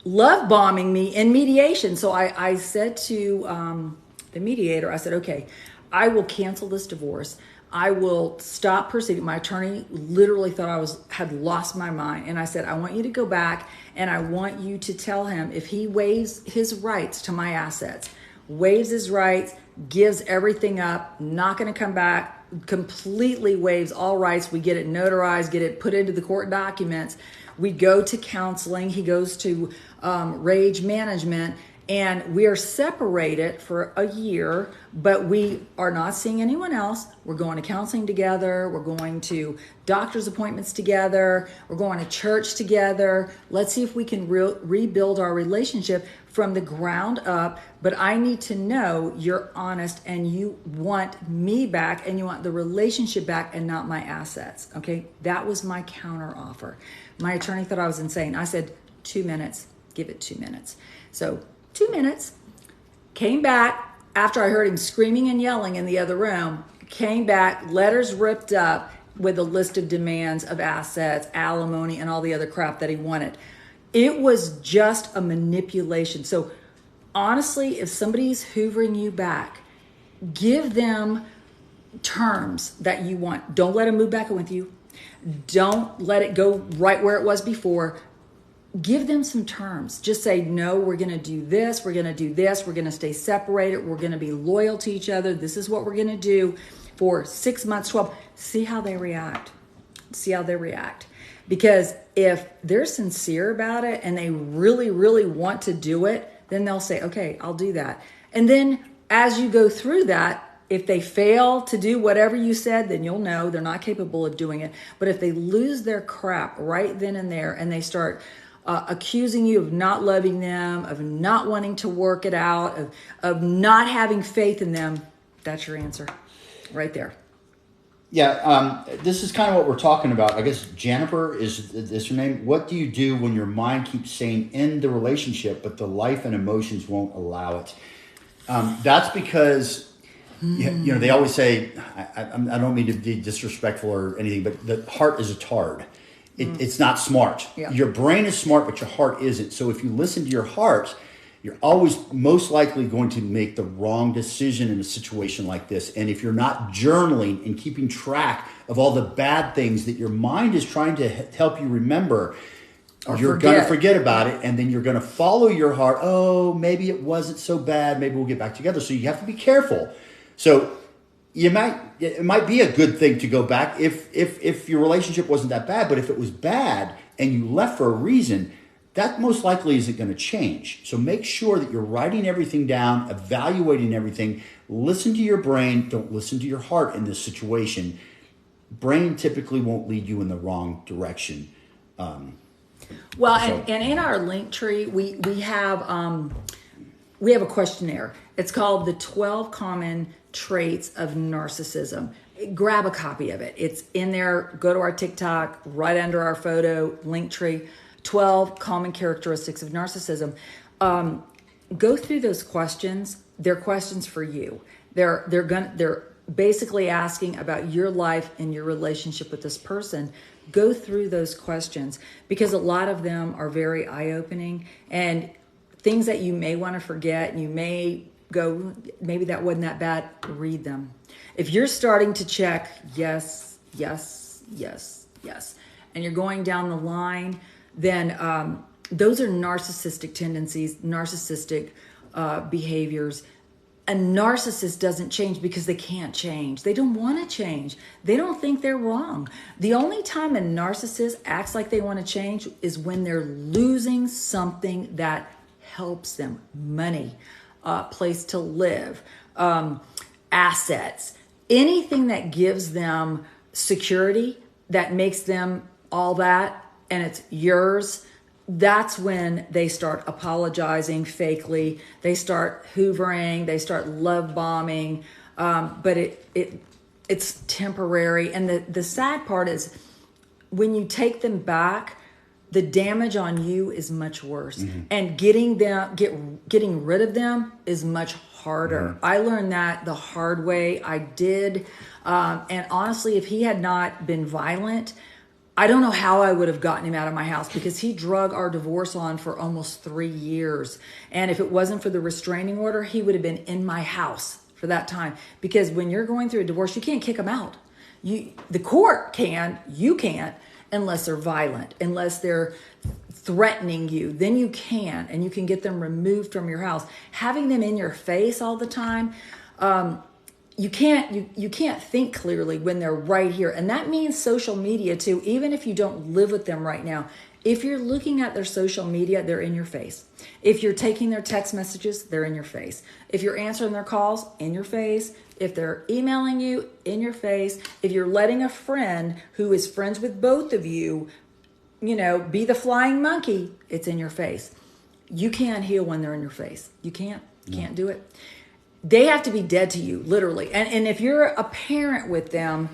love bombing me in mediation. So I said to the mediator, I said, okay, I will cancel this divorce. I will stop proceeding. My attorney literally thought I had lost my mind. And I said, I want you to go back and I want you to tell him if he waives his rights to my assets, waives his rights, gives everything up, not going to come back, completely waives all rights. We get it notarized, get it put into the court documents. We go to counseling. He goes to rage management. And we are separated for a year, but we are not seeing anyone else. We're going to counseling together. We're going to doctor's appointments together. We're going to church together. Let's see if we can rebuild our relationship from the ground up. But I need to know you're honest and you want me back and you want the relationship back and not my assets. Okay, that was my counter offer. My attorney thought I was insane. I said, 2 minutes, give it 2 minutes. So 2 minutes, came back after I heard him screaming and yelling in the other room, came back, letters ripped up with a list of demands of assets, alimony, and all the other crap that he wanted. It was just a manipulation. So honestly, if somebody's hoovering you back, give them terms that you want. Don't let them move back in with you. Don't let it go right where it was before. Give them some terms. Just say, no, we're going to do this. We're going to do this. We're going to stay separated. We're going to be loyal to each other. This is what we're going to do for 6 months, 12. See how they react. See how they react. Because if they're sincere about it and they really, really want to do it, then they'll say, okay, I'll do that. And then as you go through that, if they fail to do whatever you said, then you'll know they're not capable of doing it. But if they lose their crap right then and there and they start accusing you of not loving them, of not wanting to work it out, of not having faith in them, that's your answer right there. Yeah, this is kind of what we're talking about. I guess Jennifer is her name. What do you do when your mind keeps saying end the relationship, but the life and emotions won't allow it? That's because They always say, I don't mean to be disrespectful or anything, but the heart is a tard. It's not smart. Yeah. Your brain is smart, but your heart isn't. So if you listen to your heart, you're always most likely going to make the wrong decision in a situation like this. And if you're not journaling and keeping track of all the bad things that your mind is trying to help you remember, you're going to forget about it, and then you're going to follow your heart. Oh, maybe it wasn't so bad. Maybe we'll get back together. So you have to be careful. So it might be a good thing to go back if your relationship wasn't that bad. But if it was bad and you left for a reason, that most likely isn't going to change. So make sure that you're writing everything down, evaluating everything. Listen to your brain. Don't listen to your heart in this situation. Brain typically won't lead you in the wrong direction. And in our link tree, we have a questionnaire. It's called the 12 Common Traits of Narcissism. Grab a copy of it. It's in there. Go to our TikTok, right under our photo, link tree. 12 Common Characteristics of Narcissism. Go through those questions. They're questions for you. They're basically asking about your life and your relationship with this person. Go through those questions because a lot of them are very eye-opening and things that you may want to forget, and you may go, maybe that wasn't that bad. Read them. If you're starting to check yes, yes, yes, yes, and you're going down the line, then those are narcissistic tendencies, narcissistic behaviors. A narcissist doesn't change because they can't change. They don't want to change. They don't think they're wrong. The only time a narcissist acts like they want to change is when they're losing something that helps them. Money, place to live, assets, anything that gives them security, that makes them all that, and it's yours. That's when they start apologizing fakely. They start hoovering. They start love bombing. But it's temporary. And the sad part is when you take them back, the damage on you is much worse. Mm-hmm. And getting rid of them is much harder. Mm-hmm. I learned that the hard way. I did. And honestly, if he had not been violent, I don't know how I would have gotten him out of my house because he drug our divorce on for almost 3 years. And if it wasn't for the restraining order, he would have been in my house for that time. Because when you're going through a divorce, you can't kick them out. The court can, you can't, unless they're violent, unless they're threatening you. Then you can, and you can get them removed from your house. Having them in your face all the time, you can't think clearly when they're right here. And that means social media too, even if you don't live with them right now. If you're looking at their social media, they're in your face. If you're taking their text messages, they're in your face. If you're answering their calls, in your face. If they're emailing you, in your face. If you're letting a friend who is friends with both of you, be the flying monkey, it's in your face. You can't heal when they're in your face. You can't do it. They have to be dead to you, literally. And if you're a parent with them,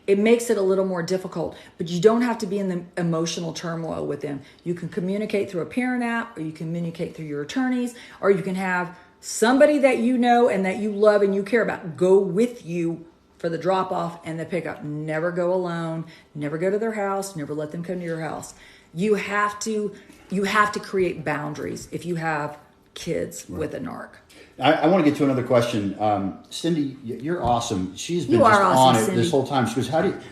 it makes it a little more difficult. But you don't have to be in the emotional turmoil with them. You can communicate through a parent app, or you can communicate through your attorneys, or you can have somebody that you know and that you love and you care about go with you for the drop-off and the pickup. Never go alone. Never go to their house. Never let them come to your house. You have to create boundaries if you have kids with a narc. I want to get to another question. Cindy, you're awesome. She's been just awesome, on it Cindy. This whole time. She goes,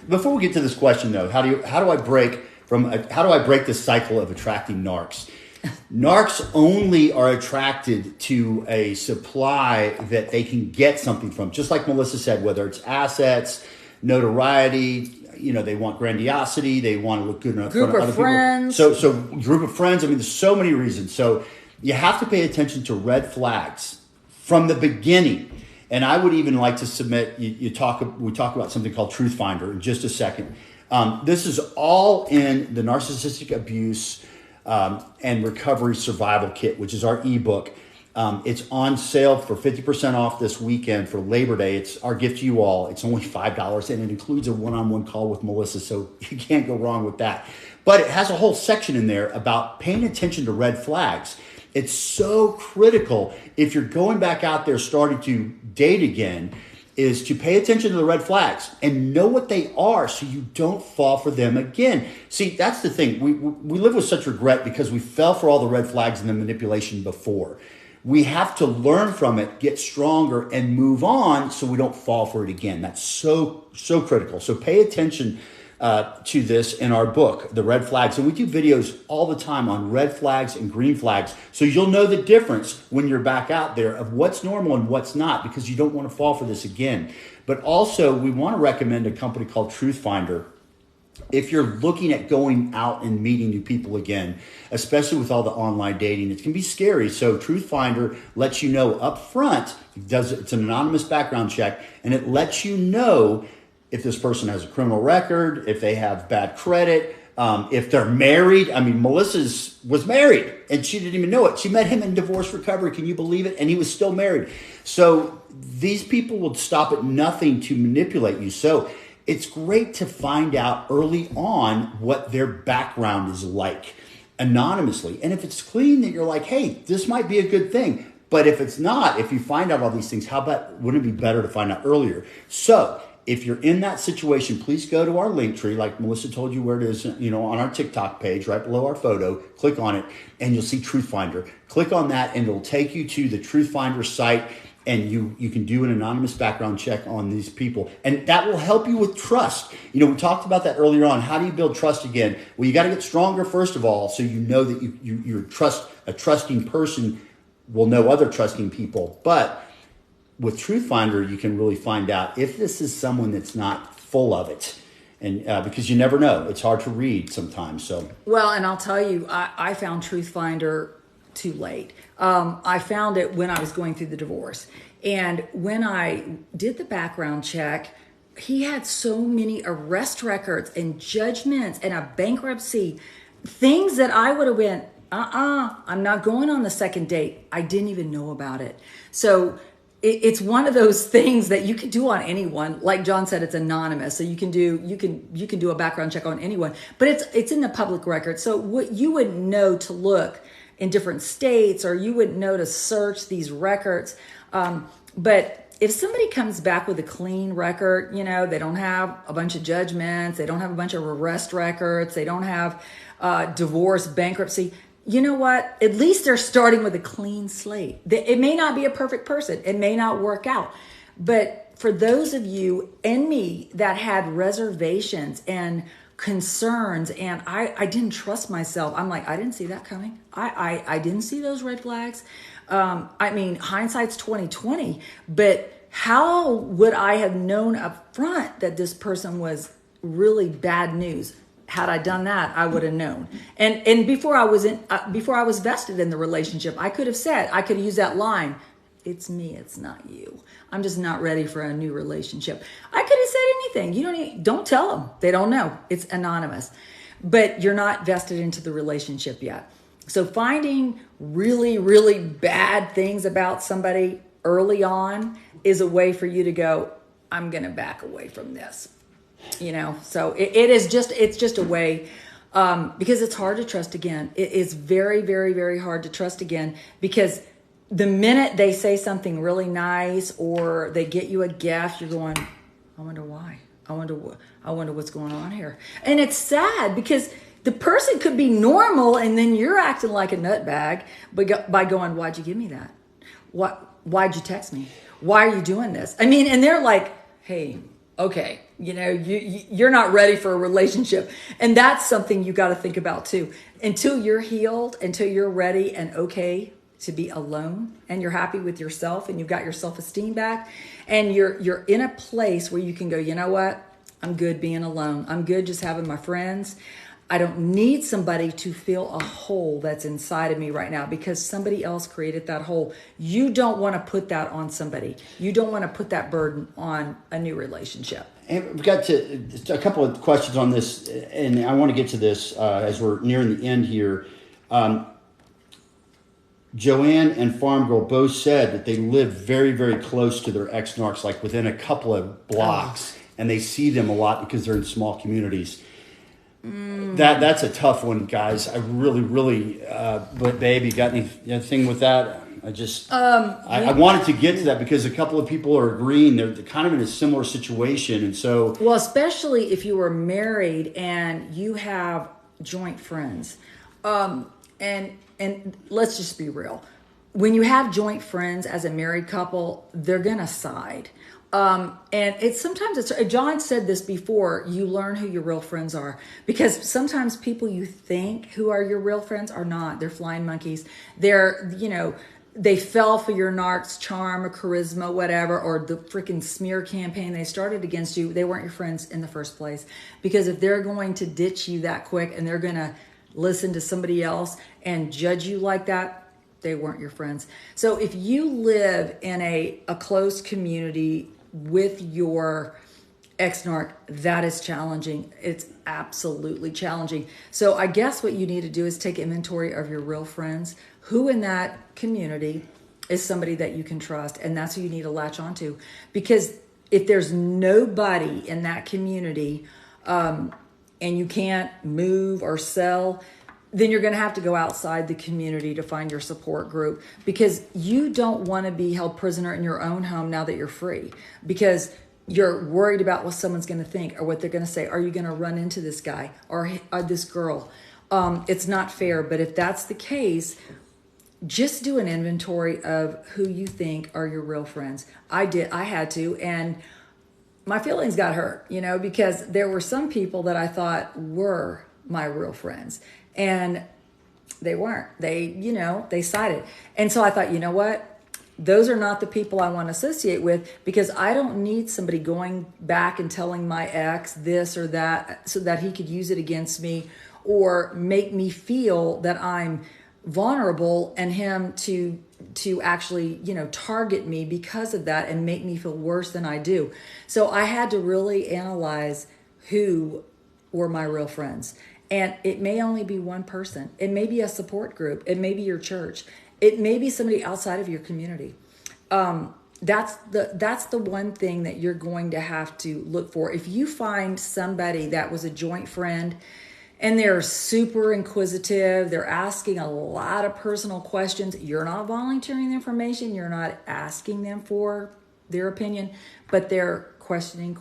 before we get to this question though, how do I break this cycle of attracting narcs? Narcs only are attracted to a supply that they can get something from. Just like Melissa said, whether it's assets, notoriety, they want grandiosity, they want to look good in front of other friends. people. So group of friends. I mean, there's so many reasons. So you have to pay attention to red flags from the beginning. And I would even like to submit, we talk about something called Truth Finder in just a second. This is all in the Narcissistic Abuse and Recovery Survival Kit, which is our ebook. It's on sale for 50% off this weekend for Labor Day. It's our gift to you all. It's only $5, and it includes a one-on-one call with Melissa, so you can't go wrong with that. But it has a whole section in there about paying attention to red flags. It's so critical if you're going back out there starting to date again is to pay attention to the red flags and know what they are so you don't fall for them again. See, that's the thing. We live with such regret because we fell for all the red flags and the manipulation before. We have to learn from it, get stronger, and move on so we don't fall for it again. That's so critical. So pay attention to this in our book, The Red Flags. And we do videos all the time on red flags and green flags. So you'll know the difference when you're back out there of what's normal and what's not, because you don't want to fall for this again. But also, we want to recommend a company called Truth Finder. If you're looking at going out and meeting new people again, especially with all the online dating, it can be scary. So Truth Finder lets you know up front, it's an anonymous background check, and it lets you know if this person has a criminal record, if they have bad credit, if they're married. I mean, Melissa's was married and she didn't even know it. She met him in divorce recovery. Can you believe it? And he was still married. So these people will stop at nothing to manipulate you. So it's great to find out early on what their background is like anonymously. And if it's clean, that you're like, hey, this might be a good thing. But if it's not, if you find out all these things, wouldn't it be better to find out earlier? So if you're in that situation, please go to our link tree, like Melissa told you where it is, on our TikTok page, right below our photo. Click on it, and you'll see Truth Finder. Click on that, and it'll take you to the Truth Finder site, and you can do an anonymous background check on these people. And that will help you with trust. We talked about that earlier on. How do you build trust again? Well, you got to get stronger, first of all, so you know that you're a trusting person will know other trusting people. But with Truth Finder, you can really find out if this is someone that's not full of it. And because you never know. It's hard to read sometimes. So well, and I'll tell you, I found Truth Finder too late. I found it when I was going through the divorce. And when I did the background check, he had so many arrest records and judgments and a bankruptcy, things that I would have went, I'm not going on the second date. I didn't even know about it. So it's one of those things that you can do on anyone. Like John said, it's anonymous, so you can do a background check on anyone. But it's in the public record, so what you would know to look in different states, or you wouldn't know to search these records. But if somebody comes back with a clean record, they don't have a bunch of judgments, they don't have a bunch of arrest records, they don't have divorce, bankruptcy. You know what? At least they're starting with a clean slate. It may not be a perfect person. It may not work out. But for those of you and me that had reservations and concerns, and I didn't trust myself. I'm like, I didn't see that coming. I didn't see those red flags. Hindsight's 2020, but how would I have known up front that this person was really bad news? Had I done that, I would have known. And before I was vested in the relationship, I could have used that line. It's me, it's not you. I'm just not ready for a new relationship. I could have said anything. Don't tell them. They don't know. It's anonymous. But you're not vested into the relationship yet. So finding really, really bad things about somebody early on is a way for you to go, I'm going to back away from this. So it's just a way, because it's hard to trust again. It is very, very, very hard to trust again, because the minute they say something really nice or they get you a gift, you're going, I wonder why. I wonder what's going on here. And it's sad because the person could be normal and then you're acting like a nutbag by going, why'd you give me that? Why'd you text me? Why are you doing this? And they're like, hey, okay, you're not ready for a relationship. And that's something you got to think about too. Until you're healed, until you're ready and okay to be alone, and you're happy with yourself and you've got your self-esteem back, and you're in a place where you can go, you know what? I'm good being alone. I'm good just having my friends. I don't need somebody to fill a hole that's inside of me right now because somebody else created that hole. You don't want to put that on somebody. You don't want to put that burden on a new relationship. And we've got a couple of questions on this, and I want to get to this as we're nearing the end here. Joanne and Farm Girl both said that they live very, very close to their ex-narcs, like within a couple of blocks, and they see them a lot because they're in small communities. That's a tough one, guys. I really, but babe, you got anything with that? I wanted to get to that because a couple of people are agreeing they're kind of in a similar situation, and so well, especially if you were married and you have joint friends, and let's just be real. When you have joint friends as a married couple, they're gonna side. And John said this before, you learn who your real friends are, because sometimes people you think who are your real friends are not. They're flying monkeys. They fell for your narc's charm or charisma, whatever, or the freaking smear campaign they started against you. They weren't your friends in the first place. Because if they're going to ditch you that quick and they're going to listen to somebody else and judge you like that, they weren't your friends. So if you live in a close community with your ex-narc, that is challenging. It's absolutely challenging. So I guess what you need to do is take inventory of your real friends. Who in that community is somebody that you can trust? And that's who you need to latch onto. Because if there's nobody in that community and you can't move or sell, then you're going to have to go outside the community to find your support group, because you don't want to be held prisoner in your own home now that you're free, because you're worried about what someone's going to think or what they're going to say. Are you going to run into this guy or this girl? It's not fair. But if that's the case, just do an inventory of who you think are your real friends. I had to, and my feelings got hurt, because there were some people that I thought were my real friends. And they weren't. They sided. And so I thought, you know what? Those are not the people I want to associate with, because I don't need somebody going back and telling my ex this or that so that he could use it against me or make me feel that I'm vulnerable and him to actually, target me because of that and make me feel worse than I do. So I had to really analyze who were my real friends. And it may only be one person. It may be a support group. It may be your church. It may be somebody outside of your community. That's the one thing that you're going to have to look for. If you find somebody that was a joint friend and they're super inquisitive, they're asking a lot of personal questions, you're not volunteering the information, you're not asking them for their opinion, but they're questioning.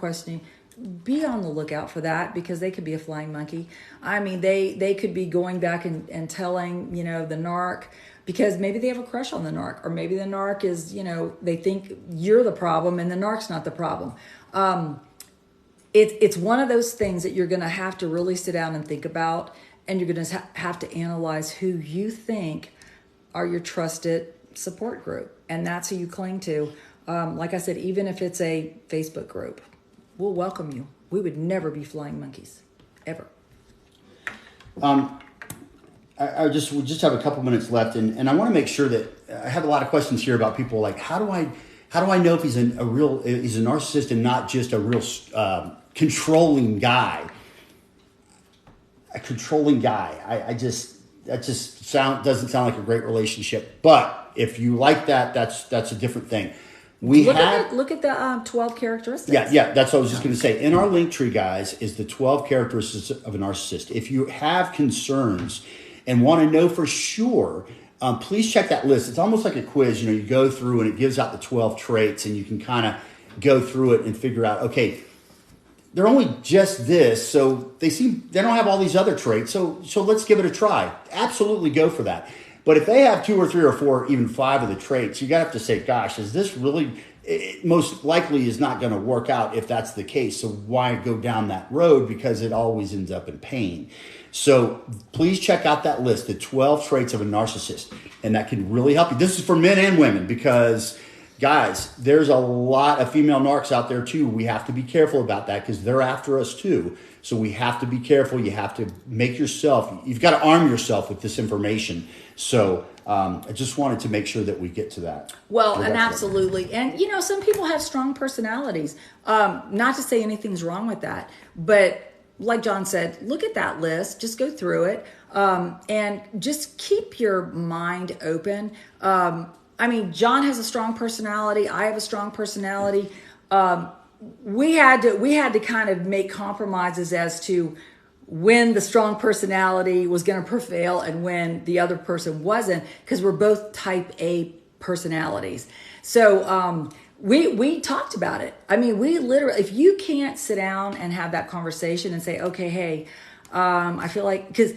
Be on the lookout for that, because they could be a flying monkey. I mean, they could be going back and telling, the narc, because maybe they have a crush on the narc, or maybe the narc is, they think you're the problem and the narc's not the problem. It's one of those things that you're going to have to really sit down and think about, and you're going to have to analyze who you think are your trusted support group, and that's who you cling to. Like I said, even if it's a Facebook group, we'll welcome you. We would never be flying monkeys, ever. We just have a couple minutes left, and I want to make sure that I have a lot of questions here about people like, how do I know if he's a narcissist and not just a real controlling guy? A controlling guy. That doesn't sound like a great relationship. But if you like that, that's a different thing. Look at the 12 characteristics. Yeah, that's what I was just going to say. In our link tree, guys, is the 12 characteristics of a narcissist. If you have concerns and want to know for sure, please check that list. It's almost like a quiz. You go through and it gives out the 12 traits, and you can kind of go through it and figure out, okay, they're only just this, so they don't have all these other traits, so let's give it a try. Absolutely go for that. But if they have 2 or 3 or 4, even 5 of the traits, you got to have to say, gosh, is this really, it most likely is not going to work out if that's the case. So why go down that road? Because it always ends up in pain. So please check out that list, the 12 traits of a narcissist. And that can really help you. This is for men and women, because guys, there's a lot of female narcs out there too. We have to be careful about that, because they're after us too. So we have to be careful. You have to you've got to arm yourself with this information. So I just wanted to make sure that we get to that. Well, and absolutely. And, some people have strong personalities. Not to say anything's wrong with that. But like John said, look at that list. Just go through it. And just keep your mind open. John has a strong personality. I have a strong personality. We had to kind of make compromises as to when the strong personality was going to prevail and when the other person wasn't, because we're both type A personalities. So we talked about it. I mean, we literally, if you can't sit down and have that conversation and say, okay, hey, I feel like, because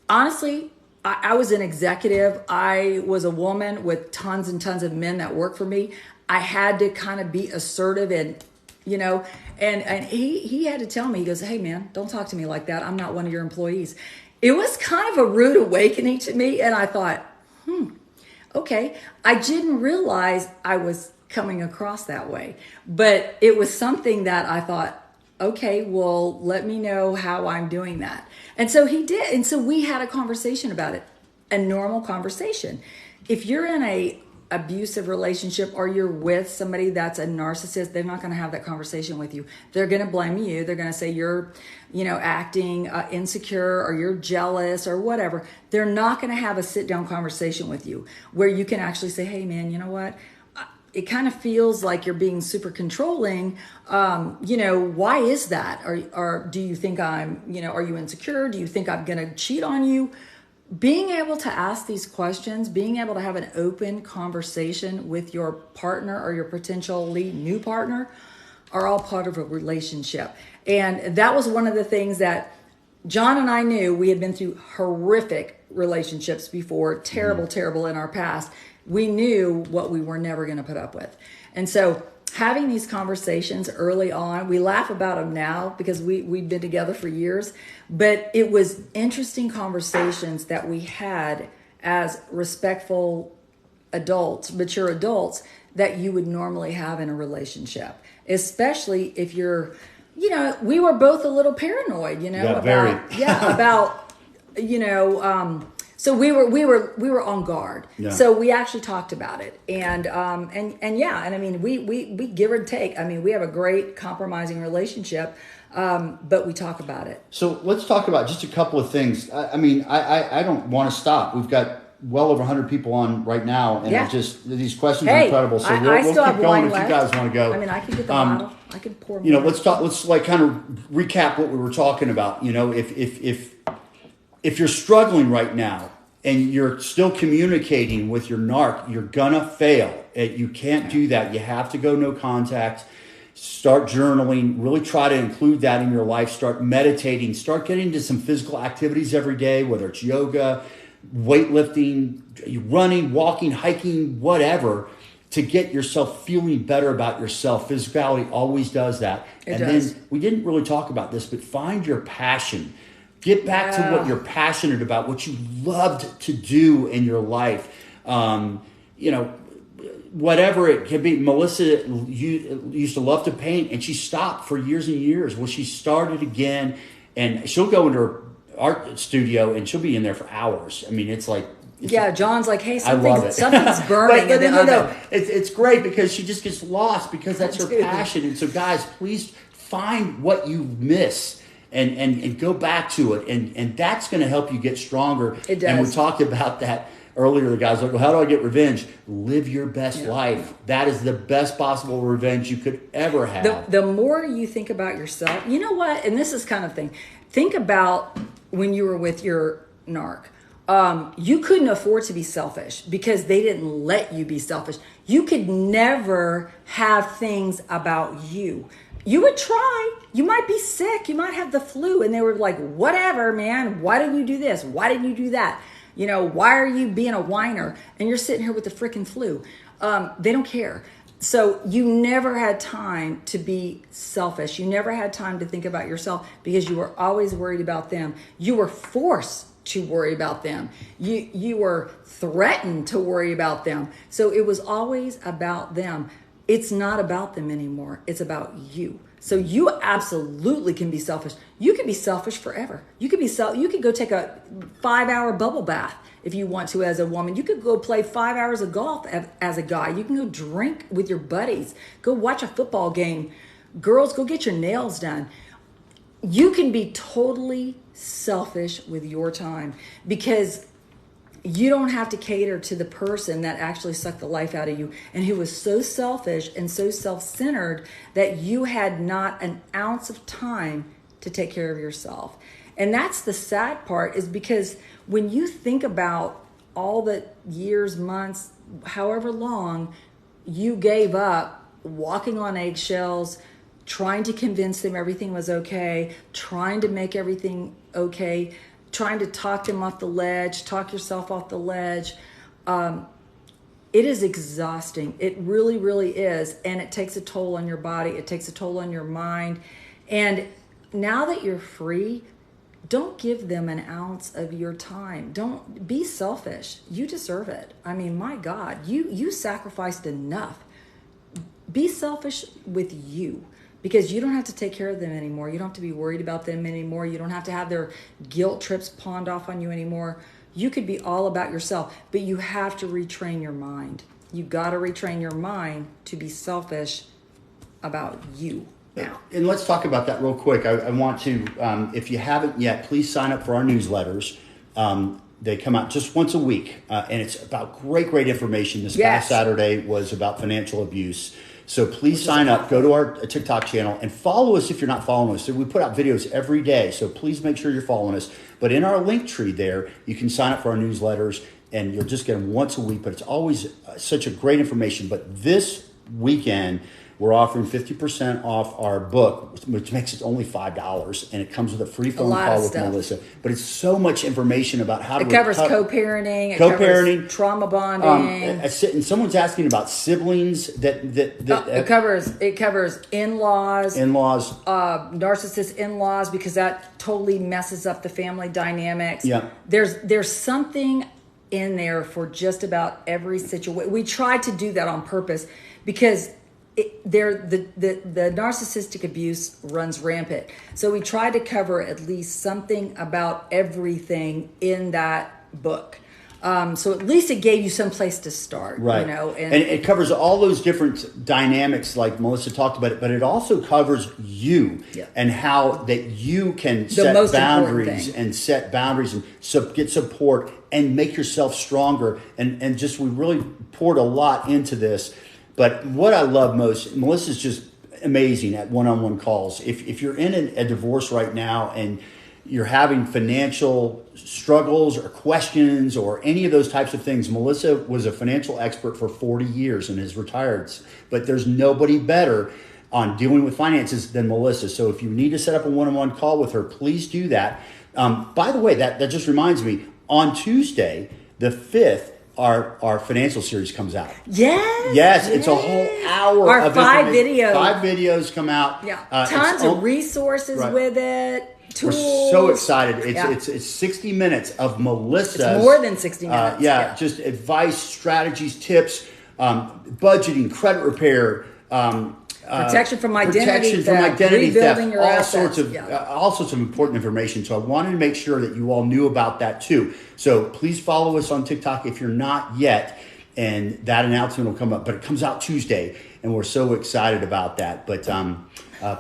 honestly, I was an executive. I was a woman with tons and tons of men that work for me. I had to kind of be assertive and, and he had to tell me, he goes, hey man, don't talk to me like that. I'm not one of your employees. It was kind of a rude awakening to me. And I thought, okay. I didn't realize I was coming across that way, but it was something that I thought, okay, well, let me know how I'm doing that. And so he did. And so we had a conversation about it, a normal conversation. If you're in a abusive relationship or you're with somebody that's a narcissist, they're not going to have that conversation with you. They're going to blame you. They're going to say you're, acting insecure or you're jealous or whatever. They're not going to have a sit down conversation with you where you can actually say, hey man, you know what? It kind of feels like you're being super controlling. Why is that? Or do you think I'm, are you insecure? Do you think I'm going to cheat on you? Being able to ask these questions, being able to have an open conversation with your partner or your potentially new partner are all part of a relationship. And that was one of the things that John and I knew. We had been through horrific relationships before, terrible in our past. We knew what we were never going to put up with. And so having these conversations early on, we laugh about them now because we've been together for years, but it was interesting conversations that we had as respectful adults, mature adults, that you would normally have in a relationship, especially if you're, we were both a little paranoid, so we were on guard. Yeah. So we actually talked about it, and I mean we give or take. I mean we have a great compromising relationship, but we talk about it. So let's talk about just a couple of things. I don't want to stop. We've got well over 100 people on right now, and these questions are incredible. So we'll keep going if you guys want to go. I mean, I can get the bottle. I can pour more. Let's talk. Let's kind of recap what we were talking about. If you're struggling right now and you're still communicating with your narc, you're gonna fail. You can't do that. You have to go no contact. Start journaling. Really try to include that in your life. Start meditating. Start getting into some physical activities every day, whether it's yoga, weightlifting, running, walking, hiking, whatever, to get yourself feeling better about yourself. Physicality always does that. Then we didn't really talk about this, but find your passion. Get back to what you're passionate about, what you loved to do in your life. Whatever it can be. Melissa used to love to paint, and she stopped for years and years. Well, she started again, and she'll go into her art studio, and she'll be in there for hours. I mean, it's like... John's like, hey, something's burning. But no. It's great because she just gets lost because that's her passion. And so, guys, please find what you miss. And go back to it, and that's going to help you get stronger. It does. And we talked about that earlier. The guys were like, well, how do I get revenge? Live your best life. That is the best possible revenge you could ever have. The more you think about yourself, you know what? And this is kind of thing. Think about when you were with your narc. You couldn't afford to be selfish because they didn't let you be selfish. You could never have things about you. You would try. You might be sick. You might have the flu. And they were like, whatever, man. Why didn't you do this? Why didn't you do that? Why are you being a whiner? And you're sitting here with the freaking flu. They don't care. So you never had time to be selfish. You never had time to think about yourself because you were always worried about them. You were forced to worry about them. You were threatened to worry about them. So it was always about them. It's not about them anymore. It's about you. So you absolutely can be selfish. You can be selfish forever. You could go take a 5-hour bubble bath if you want to as a woman. You could go play 5 hours of golf as a guy. You can go drink with your buddies. Go watch a football game. Girls, go get your nails done. You can be totally selfish with your time because you don't have to cater to the person that actually sucked the life out of you and who was so selfish and so self-centered that you had not an ounce of time to take care of yourself. And that's the sad part, is because when you think about all the years, months, however long you gave up walking on eggshells, trying to convince them everything was okay, trying to make everything okay, trying to talk them off the ledge, talk yourself off the ledge. It is exhausting. It really, really is. And it takes a toll on your body. It takes a toll on your mind. And now that you're free, don't give them an ounce of your time. Don't be selfish. You deserve it. I mean, my God, you sacrificed enough. Be selfish with you, because you don't have to take care of them anymore. You don't have to be worried about them anymore. You don't have to have their guilt trips pawned off on you anymore. You could be all about yourself, but you have to retrain your mind. You got to retrain your mind to be selfish about you now. And let's talk about that real quick. I want to, if you haven't yet, please sign up for our newsletters. They come out just once a week, and it's about great information. This past Saturday was about financial abuse. So please sign up, go to our TikTok channel, and follow us if you're not following us. So we put out videos every day, so please make sure you're following us. But in our link tree there, you can sign up for our newsletters, and you'll just get them once a week. But it's always such a great information. But this weekend, we're offering 50% off our book, which makes it only $5, and it comes with a free phone call with Melissa. But it's so much information about how to. It covers co-parenting. It covers trauma bonding. And someone's asking about siblings. It covers in-laws. Narcissist in-laws, because that totally messes up the family dynamics. Yeah. There's something in there for just about every situation. We tried to do that on purpose because the narcissistic abuse runs rampant. So we try to cover at least something about everything in that book. So at least it gave you some place to start, right? And it covers all those different dynamics, like Melissa talked about it, but it also covers you and how that you can set boundaries and get support and make yourself stronger. And just, we really poured a lot into this. But what I love most, Melissa's just amazing at one-on-one calls. If you're in a divorce right now and you're having financial struggles or questions or any of those types of things, Melissa was a financial expert for 40 years and is retired. But there's nobody better on dealing with finances than Melissa. So if you need to set up a one-on-one call with her, please do that. By the way, that just reminds me, on Tuesday, the 5th, our financial series comes out. Yes, it's a whole hour. Our of 5 videos. 5 videos come out. Tons of resources with it. Tools. We're so excited. It's 60 minutes of Melissa. It's more than 60 minutes. Just advice, strategies, tips, budgeting, credit repair, protection from identity theft, rebuilding your assets. All sorts of important information. So I wanted to make sure that you all knew about that too. So please follow us on TikTok if you're not yet, and that announcement will come up. But it comes out Tuesday, and we're so excited about that. But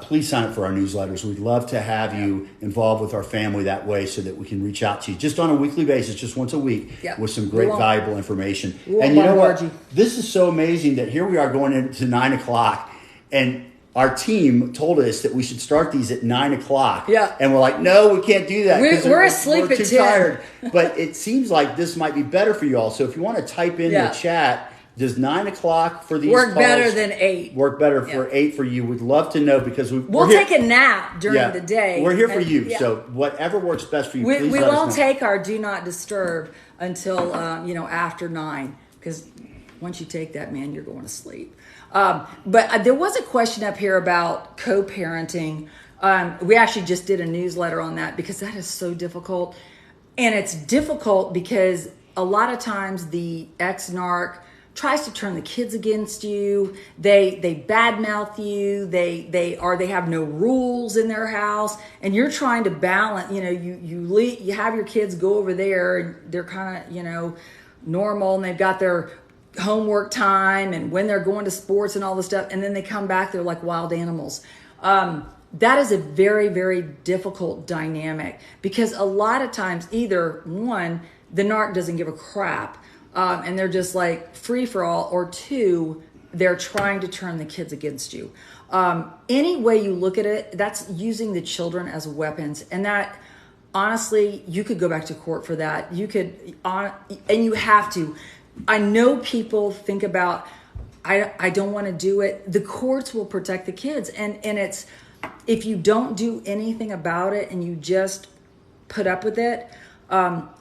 please sign up for our newsletters. We'd love to have you involved with our family that way, so that we can reach out to you just on a weekly basis, just once a week, with some great valuable information. And you know what? This is so amazing that here we are going into 9 o'clock. And our team told us that we should start these at 9 o'clock. And we're like, no, we can't do that. We're asleep at 10. Tired. But it seems like this might be better for you all. So if you want to type in the chat, does 9 o'clock for these work better than 8? Work better for 8 for you. We'd love to know, because we'll take a nap during the day. We're here for you. So whatever works best for you, please we let us won't know. take our do not disturb until after 9, because once you take that, man, you're going to sleep. But there was a question up here about co-parenting. We actually just did a newsletter on that, because that is so difficult. And it's difficult because a lot of times the ex-narc tries to turn the kids against you. They badmouth you. They have no rules in their house, and you're trying to balance. You have your kids go over there, and they're kind of normal, and they've got their homework time and when they're going to sports and all this stuff, and then they come back, they're like wild animals. That is a very, very difficult dynamic, because a lot of times, either one, the narc doesn't give a crap, and they're just like free for all, or 2, they're trying to turn the kids against you. Any way you look at it, that's using the children as weapons, and that honestly, you could go back to court for that. You could, and you have to. I know people think about, I don't want to do it. The courts will protect the kids. And it's, if you don't do anything about it and you just put up with it,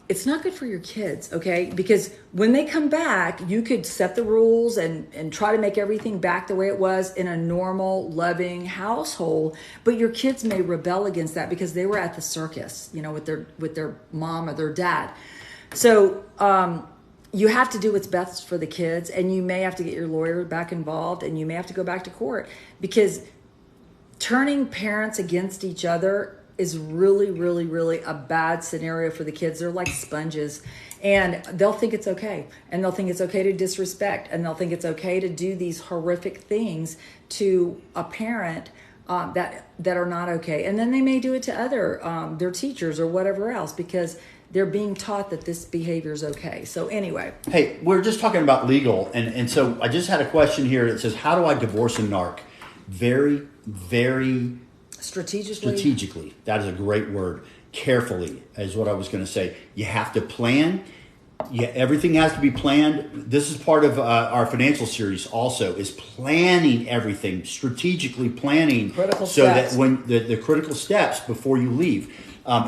it's not good for your kids, okay? Because when they come back, you could set the rules and try to make everything back the way it was in a normal, loving household, but your kids may rebel against that because they were at the circus, with their mom or their dad. So you have to do what's best for the kids, and you may have to get your lawyer back involved, and you may have to go back to court, because turning parents against each other is really, really, really a bad scenario for the kids. They're like sponges, and they'll think it's okay. And they'll think it's okay to disrespect, and they'll think it's okay to do these horrific things to a parent that are not okay. And then they may do it to other, their teachers or whatever else, because they're being taught that this behavior is okay. So anyway. Hey, we're just talking about legal. And so I just had a question here that says, how do I divorce a narc? Very, very strategically. That is a great word. Carefully is what I was going to say. You have to plan. Yeah, everything has to be planned. This is part of our financial series also, is planning everything, strategically planning. Critical so steps. that when the critical steps before you leave.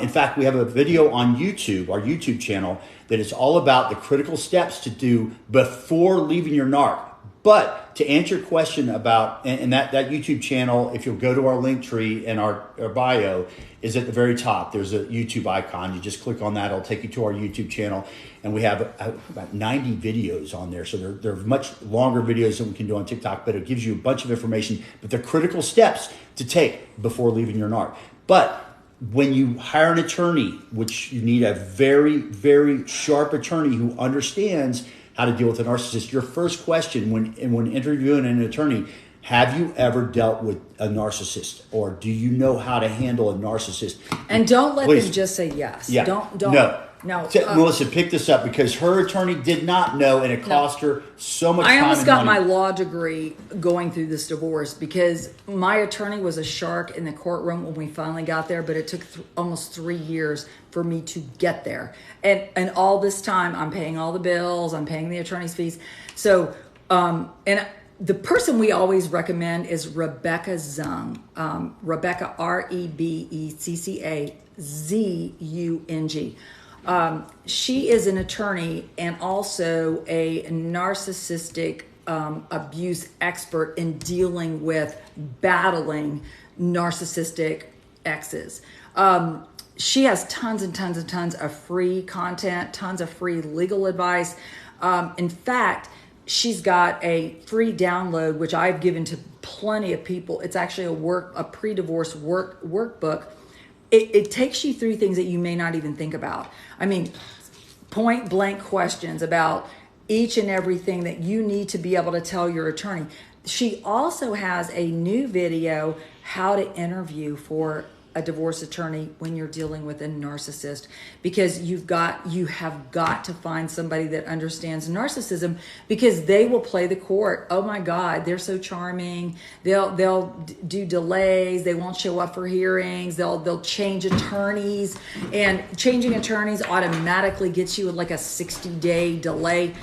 In fact, we have a video on YouTube, our YouTube channel, that is all about the critical steps to do before leaving your narc. But to answer your question about, and that YouTube channel, if you'll go to our link tree and our bio, is at the very top. There's a YouTube icon. You just click on that. It'll take you to our YouTube channel. And we have about 90 videos on there. So they're much longer videos than we can do on TikTok, but it gives you a bunch of information. But they're critical steps to take before leaving your narc. But when you hire an attorney, which you need a very, very sharp attorney who understands how to deal with a narcissist, your first question when interviewing an attorney, have you ever dealt with a narcissist, or do you know how to handle a narcissist? And don't let them just say yes. Yeah. Don't. No. Melissa, pick this up, because her attorney did not know, and it cost her so much time. I almost and got money. my law degree going through this divorce, because my attorney was a shark in the courtroom when we finally got there, but it took almost 3 years for me to get there. And all this time, I'm paying all the bills, I'm paying the attorney's fees. So, and the person we always recommend is Rebecca Zung. Rebecca, REBECCAZUNG. She is an attorney and also a narcissistic abuse expert in dealing with battling narcissistic exes. She has tons and tons and tons of free content, tons of free legal advice. In fact, she's got a free download, which I've given to plenty of people. It's actually a pre-divorce workbook. It takes you through things that you may not even think about. I mean, point blank questions about each and everything that you need to be able to tell your attorney. She also has a new video, how to interview for a divorce attorney when you're dealing with a narcissist, because you have got to find somebody that understands narcissism, because they will play the court. Oh my God, they're so charming. They'll do delays. They won't show up for hearings. They'll change attorneys, and changing attorneys automatically gets you like a 60-day delay.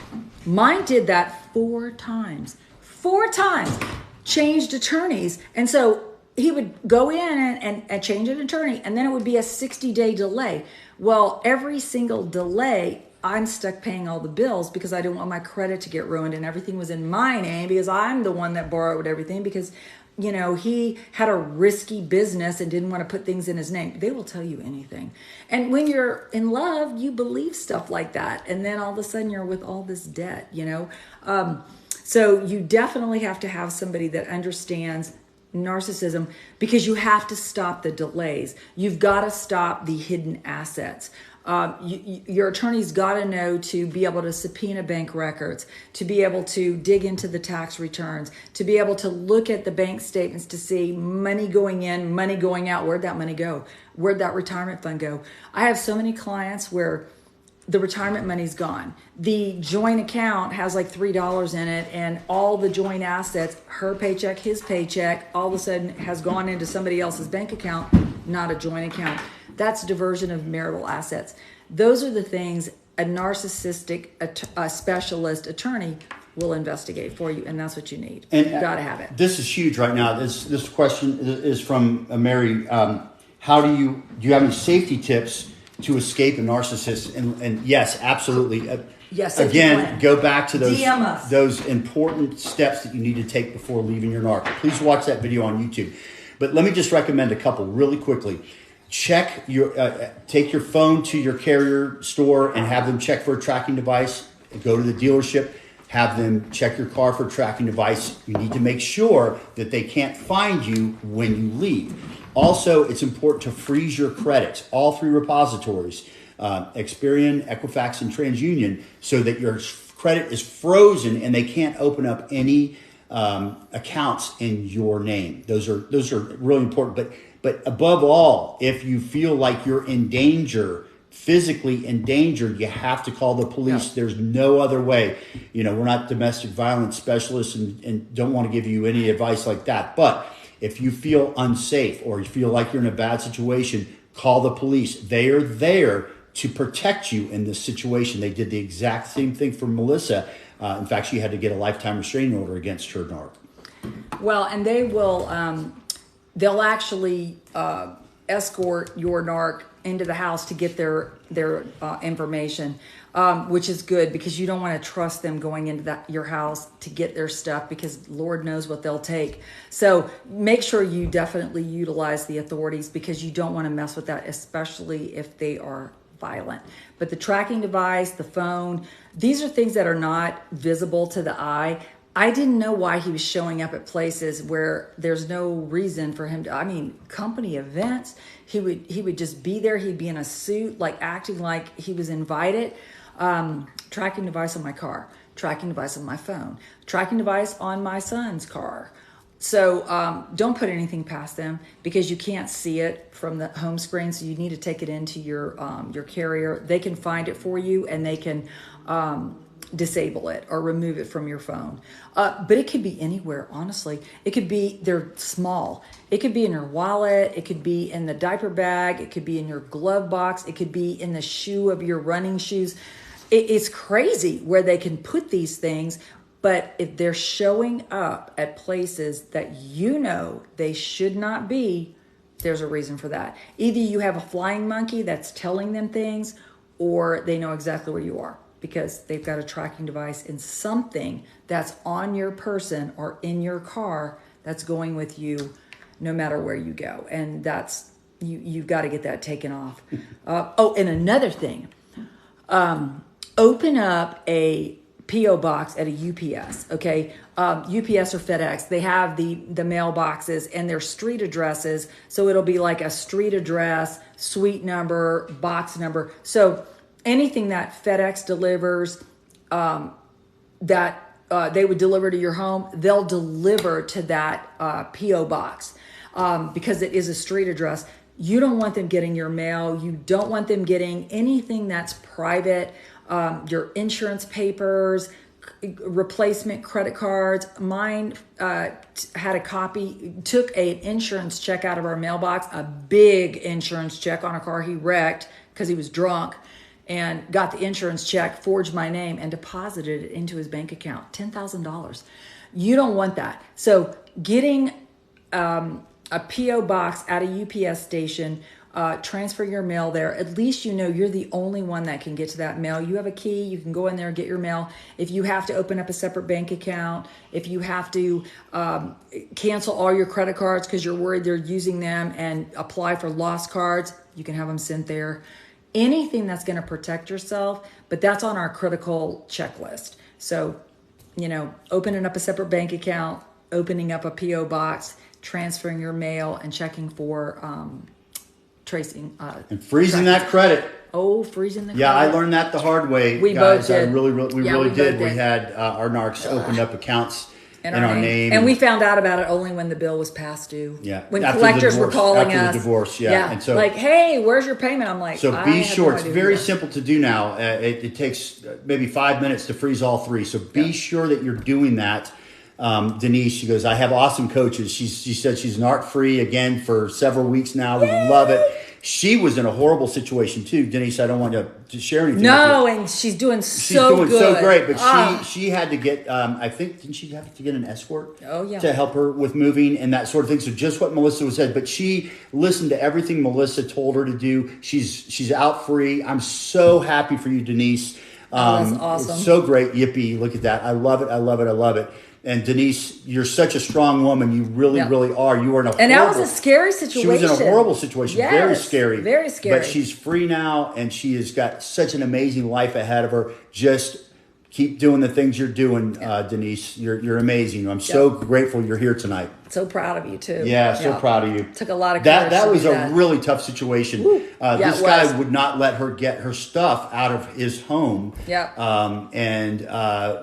Mine did that 4 times. 4 times changed attorneys. And so he would go in and change an attorney, and then it would be a 60-day delay. Well, every single delay, I'm stuck paying all the bills because I didn't want my credit to get ruined, and everything was in my name because I'm the one that borrowed everything, because, he had a risky business and didn't want to put things in his name. They will tell you anything. And when you're in love, you believe stuff like that. And then all of a sudden you're with all this debt, So you definitely have to have somebody that understands narcissism, because you have to stop the delays. You've got to stop the hidden assets. Your attorney's got to know to be able to subpoena bank records, to be able to dig into the tax returns, to be able to look at the bank statements to see money going in, money going out. Where'd that money go? Where'd that retirement fund go? I have so many clients where the retirement money's gone. The joint account has like $3 in it, and all the joint assets, her paycheck, his paycheck, all of a sudden has gone into somebody else's bank account, not a joint account. That's diversion of marital assets. Those are the things a narcissistic specialist attorney will investigate for you, and that's what you need. And you got to have it. This is huge right now. This question is from Mary. Do you have any safety tips to escape a narcissist? And yes, absolutely. Yes. Again, go back to DM us. those important steps that you need to take before leaving your narc. Please watch that video on YouTube. But let me just recommend a couple really quickly. Check take your phone to your carrier store and have them check for a tracking device. Go to the dealership, have them check your car for a tracking device. You need to make sure that they can't find you when you leave. Also, it's important to freeze your credits, all three repositories, Experian, Equifax, and TransUnion, so that your credit is frozen and they can't open up any accounts in your name. Those are really important. But above all, if you feel like you're in danger, physically endangered, you have to call the police. Yeah. There's no other way. We're not domestic violence specialists and don't want to give you any advice like that. But if you feel unsafe or you feel like you're in a bad situation, call the police. They are there to protect you in this situation. They did the exact same thing for Melissa. In fact, she had to get a lifetime restraining order against her narc. Well, and they will, they'll actually escort your narc into the house to get their information, which is good because you don't want to trust them going into your house to get their stuff because Lord knows what they'll take. So make sure you definitely utilize the authorities because you don't want to mess with that, especially if they are violent. But the tracking device, the phone, these are things that are not visible to the eye. I didn't know why he was showing up at places where there's no reason for him to, company events, he would just be there. He'd be in a suit, like acting like he was invited. Tracking device on my car, tracking device on my phone, tracking device on my son's car. So don't put anything past them because you can't see it from the home screen. So you need to take it into your carrier. They can find it for you and they can disable it or remove it from your phone. But it could be anywhere, honestly. It could be, they're small. It could be in your wallet. It could be in the diaper bag. It could be in your glove box. It could be in the shoe of your running shoes. It's crazy where they can put these things. But if they're showing up at places that they should not be, there's a reason for that. Either you have a flying monkey that's telling them things or they know exactly where you are because they've got a tracking device in something that's on your person or in your car that's going with you no matter where you go. And that's, you've got to get that taken off. And another thing, open up a P.O. box at a UPS, okay? UPS or FedEx, they have the mailboxes and their street addresses. So it'll be like a street address, suite number, box number. So anything that FedEx delivers that they would deliver to your home, they'll deliver to that P.O. box because it is a street address. You don't want them getting your mail. You don't want them getting anything that's private. Your insurance papers, replacement credit cards. Mine had a copy, took an insurance check out of our mailbox, a big insurance check on a car he wrecked because he was drunk, and got the insurance check, forged my name, and deposited it into his bank account, $10,000. You don't want that. So getting a P.O. box at a UPS station, transfer your mail there. At least you're the only one that can get to that mail. You have a key. You can go in there and get your mail. If you have to open up a separate bank account, if you have to cancel all your credit cards because you're worried they're using them and apply for lost cards, you can have them sent there. Anything that's going to protect yourself, but that's on our critical checklist. So, opening up a separate bank account, opening up a P.O. box, transferring your mail, and checking for tracing and freezing that credit. Freezing the credit. Yeah, I learned that the hard way, we guys. Both did. We really did. We had our narcs opened up accounts in our name. And we found out about it only when the bill was past due. Yeah. When collectors were calling us. After the divorce, yeah. And so, like, hey, where's your payment? I'm like, so be sure. It's very simple to do now. It takes maybe 5 minutes to freeze all three. So be sure that you're doing that. Denise, she goes, I have awesome coaches. She said she's narc free again for several weeks now. We love it. she was in a horrible situation too. Denise, I don't want to share anything. No, and she's doing so good. She's doing so great, but she had to get, I think, didn't she have to get an escort? Oh, yeah. To help her with moving and that sort of thing. So just what Melissa said, but she listened to everything Melissa told her to do. She's out free. I'm so happy for you, Denise. That's awesome. It's so great. Yippee. Look at that. I love it. I love it. I love it. And Denise, you're such a strong woman. You really, really are. You were in a and that was a scary situation. She was in a horrible situation. Yes, very scary. Very scary. But she's free now, and she has got such an amazing life ahead of her. Just keep doing the things you're doing, Denise. You're amazing. I'm so grateful you're here tonight. So proud of you too. Yeah, so proud of you. Took a lot of courage. That was a really tough situation. This guy would not let her get her stuff out of his home. And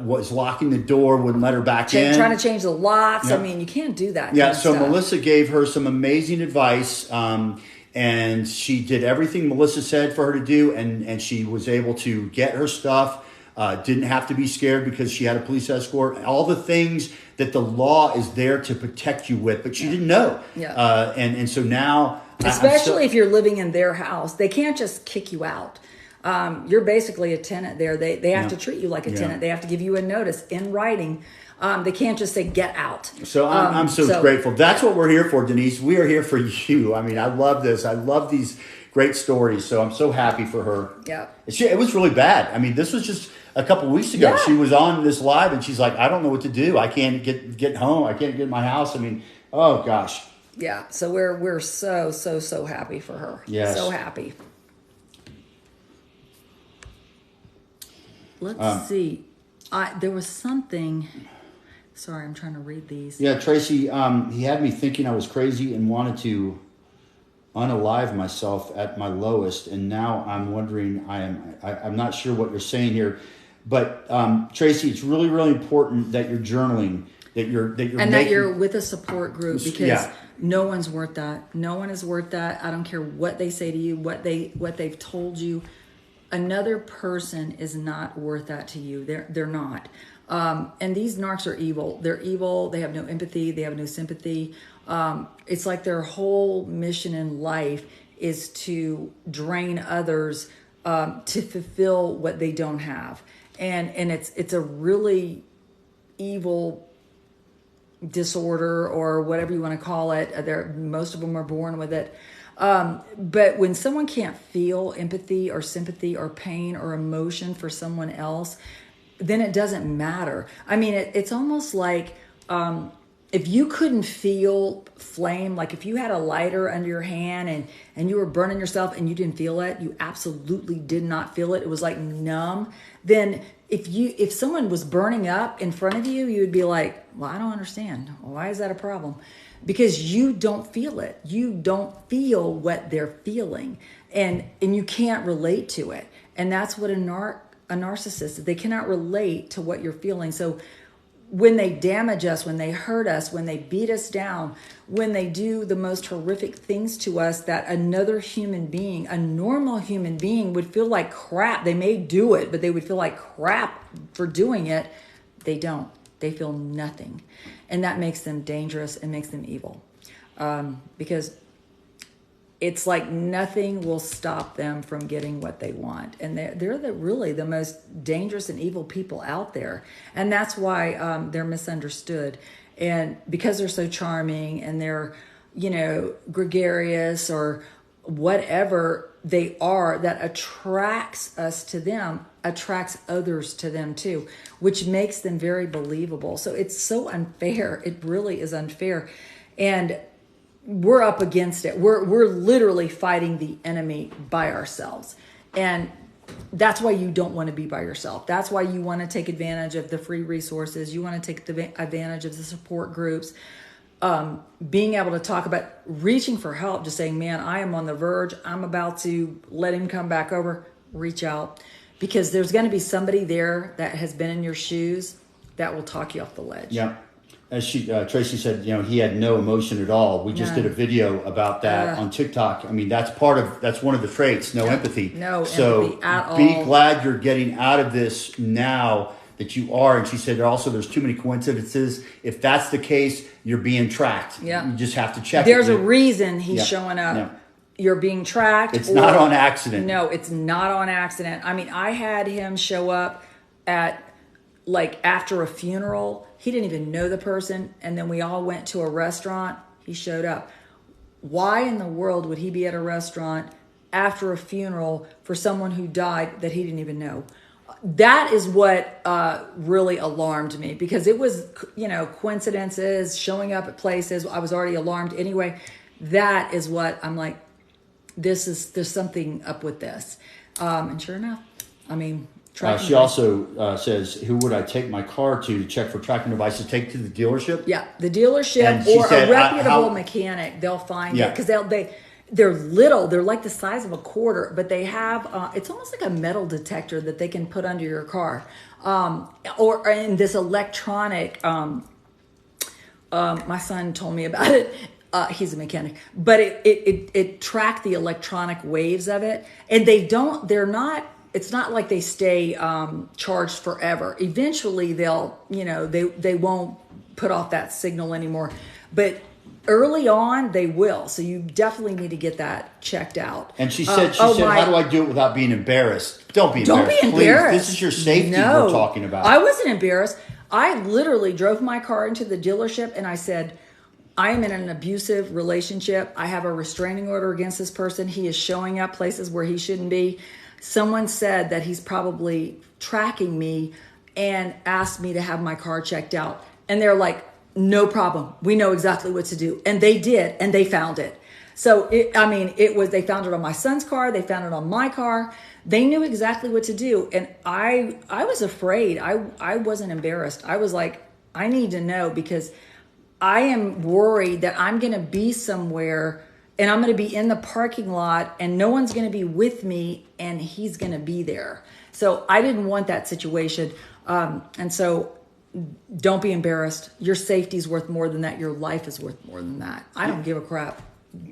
was locking the door, wouldn't let her back in. Trying to change the locks. I mean, you can't do that. So Melissa gave her some amazing advice. And she did everything Melissa said for her to do, and she was able to get her stuff. Didn't have to be scared because she had a police escort. All the things that the law is there to protect you with, but she didn't know. And so now, especially if you're living in their house, they can't just kick you out. You're basically a tenant there. They have to treat you like a tenant. They have to give you a notice in writing. They can't just say get out. So I'm so grateful. That's what we're here for, Denise. We are here for you. I mean, I love this. I love these great stories. So I'm so happy for her. It was really bad. I mean, this was just a couple weeks ago. She was on this live and she's like, I don't know what to do. I can't get home. I can't get in my house. I mean, oh gosh. So we're so happy for her. So happy. Let's see. There was something. Sorry, I'm trying to read these. Yeah, Tracy, he had me thinking I was crazy and wanted to unalive myself at my lowest, and now I'm wondering, I'm not sure what you're saying here, but Tracy, it's really, really important that you're journaling, that you're that you're with a support group, because no one's worth that. No one is worth that. I don't care what they say to you, what they've told you. Another person is not worth that to you. They're not. And these narcs are evil. They're evil. They have no empathy. They have no sympathy. It's like their whole mission in life is to drain others to fulfill what they don't have. And it's a really evil disorder, or whatever you want to call it. Most of them are born with it. But when someone can't feel empathy or sympathy or pain or emotion for someone else, then it doesn't matter. I mean, it's almost like if you couldn't feel flame, like if you had a lighter under your hand and you were burning yourself and you didn't feel it, you absolutely did not feel it. It was like numb. Then if someone was burning up in front of you, you would be like, well, I don't understand. Why is that a problem? Because you don't feel it. You don't feel what they're feeling, and you can't relate to it. And that's what a narcissist, they cannot relate to what you're feeling. So when they damage us, when they hurt us, when they beat us down, when they do the most horrific things to us that another human being, a normal human being, would feel like crap. They may do it, but they would feel like crap for doing it. They don't. They feel nothing. And that makes them dangerous and makes them evil. Because it's like nothing will stop them from getting what they want. And they're really the most dangerous and evil people out there. And that's why they're misunderstood. And because they're so charming and they're, gregarious or whatever they are that attracts us to them, attracts others to them too, which makes them very believable. So it's so unfair. It really is unfair. And we're up against it. We're literally fighting the enemy by ourselves. And that's why you don't want to be by yourself. That's why you want to take advantage of the free resources. You want to take advantage of the support groups. Being able to talk about reaching for help, just saying, man, I am on the verge. I'm about to let him come back over. Reach out, because there's going to be somebody there that has been in your shoes that will talk you off the ledge. Yeah. As Tracy said, he had no emotion at all. We just did a video about that on TikTok. I mean, that's one of the traits, no empathy. No empathy at all. Be glad you're getting out of this now that you are. And she said also there's too many coincidences. If that's the case, you're being tracked. Yeah. You just have to check There's a reason he's showing up. Yeah. you're being tracked. It's not on accident. No, it's not on accident. I mean, I had him show up at like after a funeral. He didn't even know the person. And then we all went to a restaurant. He showed up. Why in the world would he be at a restaurant after a funeral for someone who died that he didn't even know? That is what really alarmed me, because it was, coincidences, showing up at places. I was already alarmed anyway. That is what I'm like, there's something up with this. And sure enough, I mean, she also says, who would I take my car to check for tracking devices? Take to the dealership? Yeah, the dealership or a reputable mechanic. They'll find it, because they're little. They're like the size of a quarter, but they have, it's almost like a metal detector that they can put under your car. Or in this electronic, my son told me about it. He's a mechanic, but it tracked the electronic waves of it. And it's not like they stay charged forever. Eventually they won't put off that signal anymore. But early on, they will. So you definitely need to get that checked out. And she said, how do I do it without being embarrassed? Don't be embarrassed. Please. This is your safety we're talking about. I wasn't embarrassed. I literally drove my car into the dealership and I said, I am in an abusive relationship. I have a restraining order against this person. He is showing up places where he shouldn't be. Someone said that he's probably tracking me and asked me to have my car checked out. And they're like, no problem. We know exactly what to do. And they did, and they found it. So, they found it on my son's car. They found it on my car. They knew exactly what to do. And I was afraid. I wasn't embarrassed. I was like, I need to know, because I am worried that I'm going to be somewhere and I'm going to be in the parking lot and no one's going to be with me and he's going to be there. So I didn't want that situation. And so don't be embarrassed. Your safety is worth more than that. Your life is worth more than that. I don't give a crap.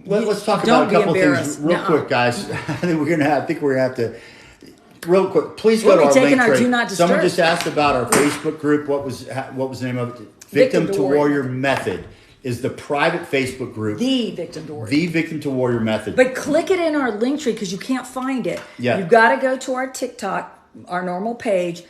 Let's talk about a couple of things real quick, guys. I think we're going to have to, real quick, please go to our link tree. Someone just asked about our Facebook group. What was the name of it? Victim to Warrior Method is the private Facebook group. The Victim to Warrior. The Victim to Warrior Method. But click it in our link tree, because you can't find it. Yeah. You've got to go to our TikTok, our normal page.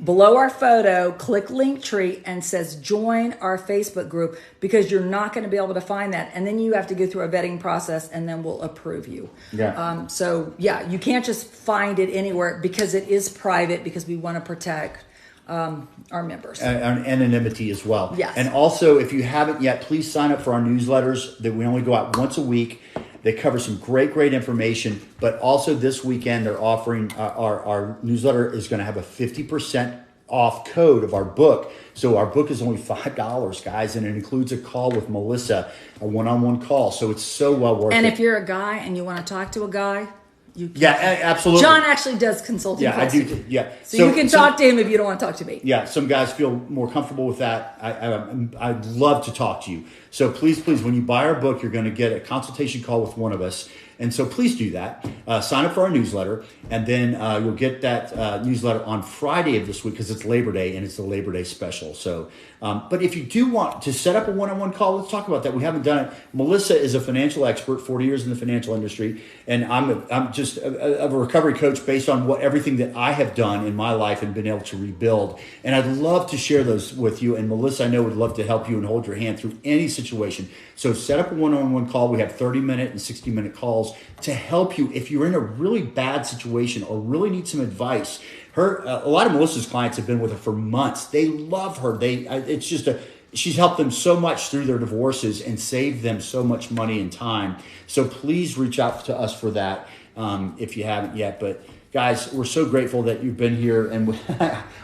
Below our photo, click link tree and says join our Facebook group, because you're not going to be able to find that. And then you have to go through a vetting process and then we'll approve you. Yeah. You can't just find it anywhere, because it is private, because we want to protect our members. And anonymity as well. Yes. And also, if you haven't yet, please sign up for our newsletters that we only go out once a week. They cover some great information. But also this weekend, they're offering our newsletter is going to have a 50% off code of our book. So our book is only $5, guys, and it includes a call with Melissa, a one-on-one call. So it's so well worth it. And if you're a guy and you want to talk to a guy, you can. Yeah, absolutely. John actually does consulting. Yeah, calls. I do. Yeah. So you can talk to him if you don't want to talk to me. Yeah, some guys feel more comfortable with that. I'd love to talk to you. So please, when you buy our book, you're going to get a consultation call with one of us. And so please do that. Sign up for our newsletter, and then you'll get that newsletter on Friday of this week, because it's Labor Day and it's a Labor Day special. So, but if you do want to set up a one-on-one call, let's talk about that. We haven't done it. Melissa is a financial expert, 40 years in the financial industry, and I'm just a recovery coach based on everything that I have done in my life and been able to rebuild. And I'd love to share those with you. And Melissa, I know, would love to help you and hold your hand through any situation. So set up a one-on-one call. We have 30-minute and 60-minute calls to help you if you're in a really bad situation or really need some advice. A lot of Melissa's clients have been with her for months. They love her. She's helped them so much through their divorces and saved them so much money and time. So please reach out to us for that if you haven't yet. But guys, we're so grateful that you've been here, and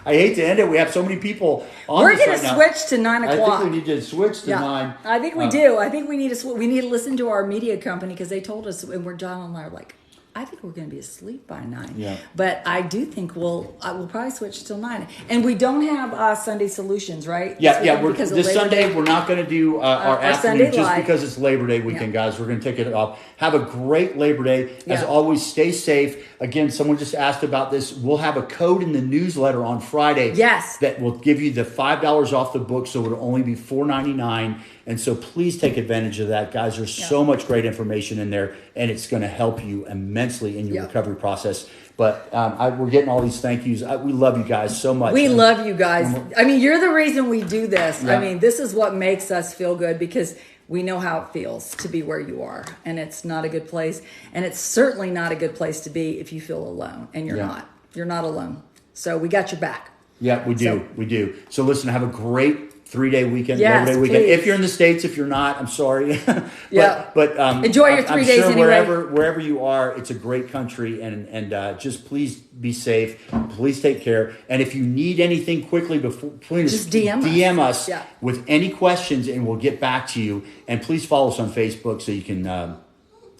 I hate to end it. We have so many people on. We're going to switch to 9 o'clock. I think we need to switch to 9. I think we do. I think we need to listen to our media company, because they told us, and John and I are like, I think we're going to be asleep by 9. Yeah. But I do think we'll probably switch till 9. And we don't have Sunday Solutions, right? Yeah. This Sunday, we're not going to do our afternoon just because it's Labor Day weekend, guys. We're going to take it off. Have a great Labor Day. As always, stay safe. Again, someone just asked about this. We'll have a code in the newsletter on Friday. Yes. That will give you the $5 off the book, so it'll only be $4.99. And so please take advantage of that, guys. There's so much great information in there, and it's going to help you immensely in your recovery process. But we're getting all these thank yous. We love you guys so much. We love you guys. I mean, you're the reason we do this. Yeah. I mean, this is what makes us feel good, because we know how it feels to be where you are, and it's not a good place. And it's certainly not a good place to be if you feel alone, and you're not. You're not alone. So we got your back. Yeah, we do. We do. So listen, have a great 3-day weekend. Yes, Labor Day weekend. please. If you're in the States, if you're not, I'm sorry. but enjoy your 3 days sure anyway. Wherever you are, it's a great country, and just please be safe. Please take care. And if you need anything quickly, please just DM us with any questions, and we'll get back to you. And please follow us on Facebook so you can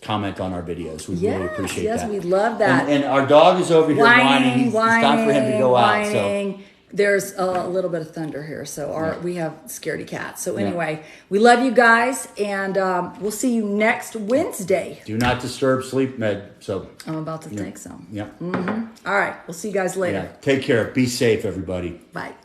comment on our videos. We really appreciate that. Yes, we love that. And our dog is over here whining. It's time for him to go out. So. There's a little bit of thunder here, so we have scaredy cats. So anyway, we love you guys, and we'll see you next Wednesday. Do not disturb sleep med. So I'm about to think so. Yeah. All right, we'll see you guys later. Take care. Be safe, everybody. Bye.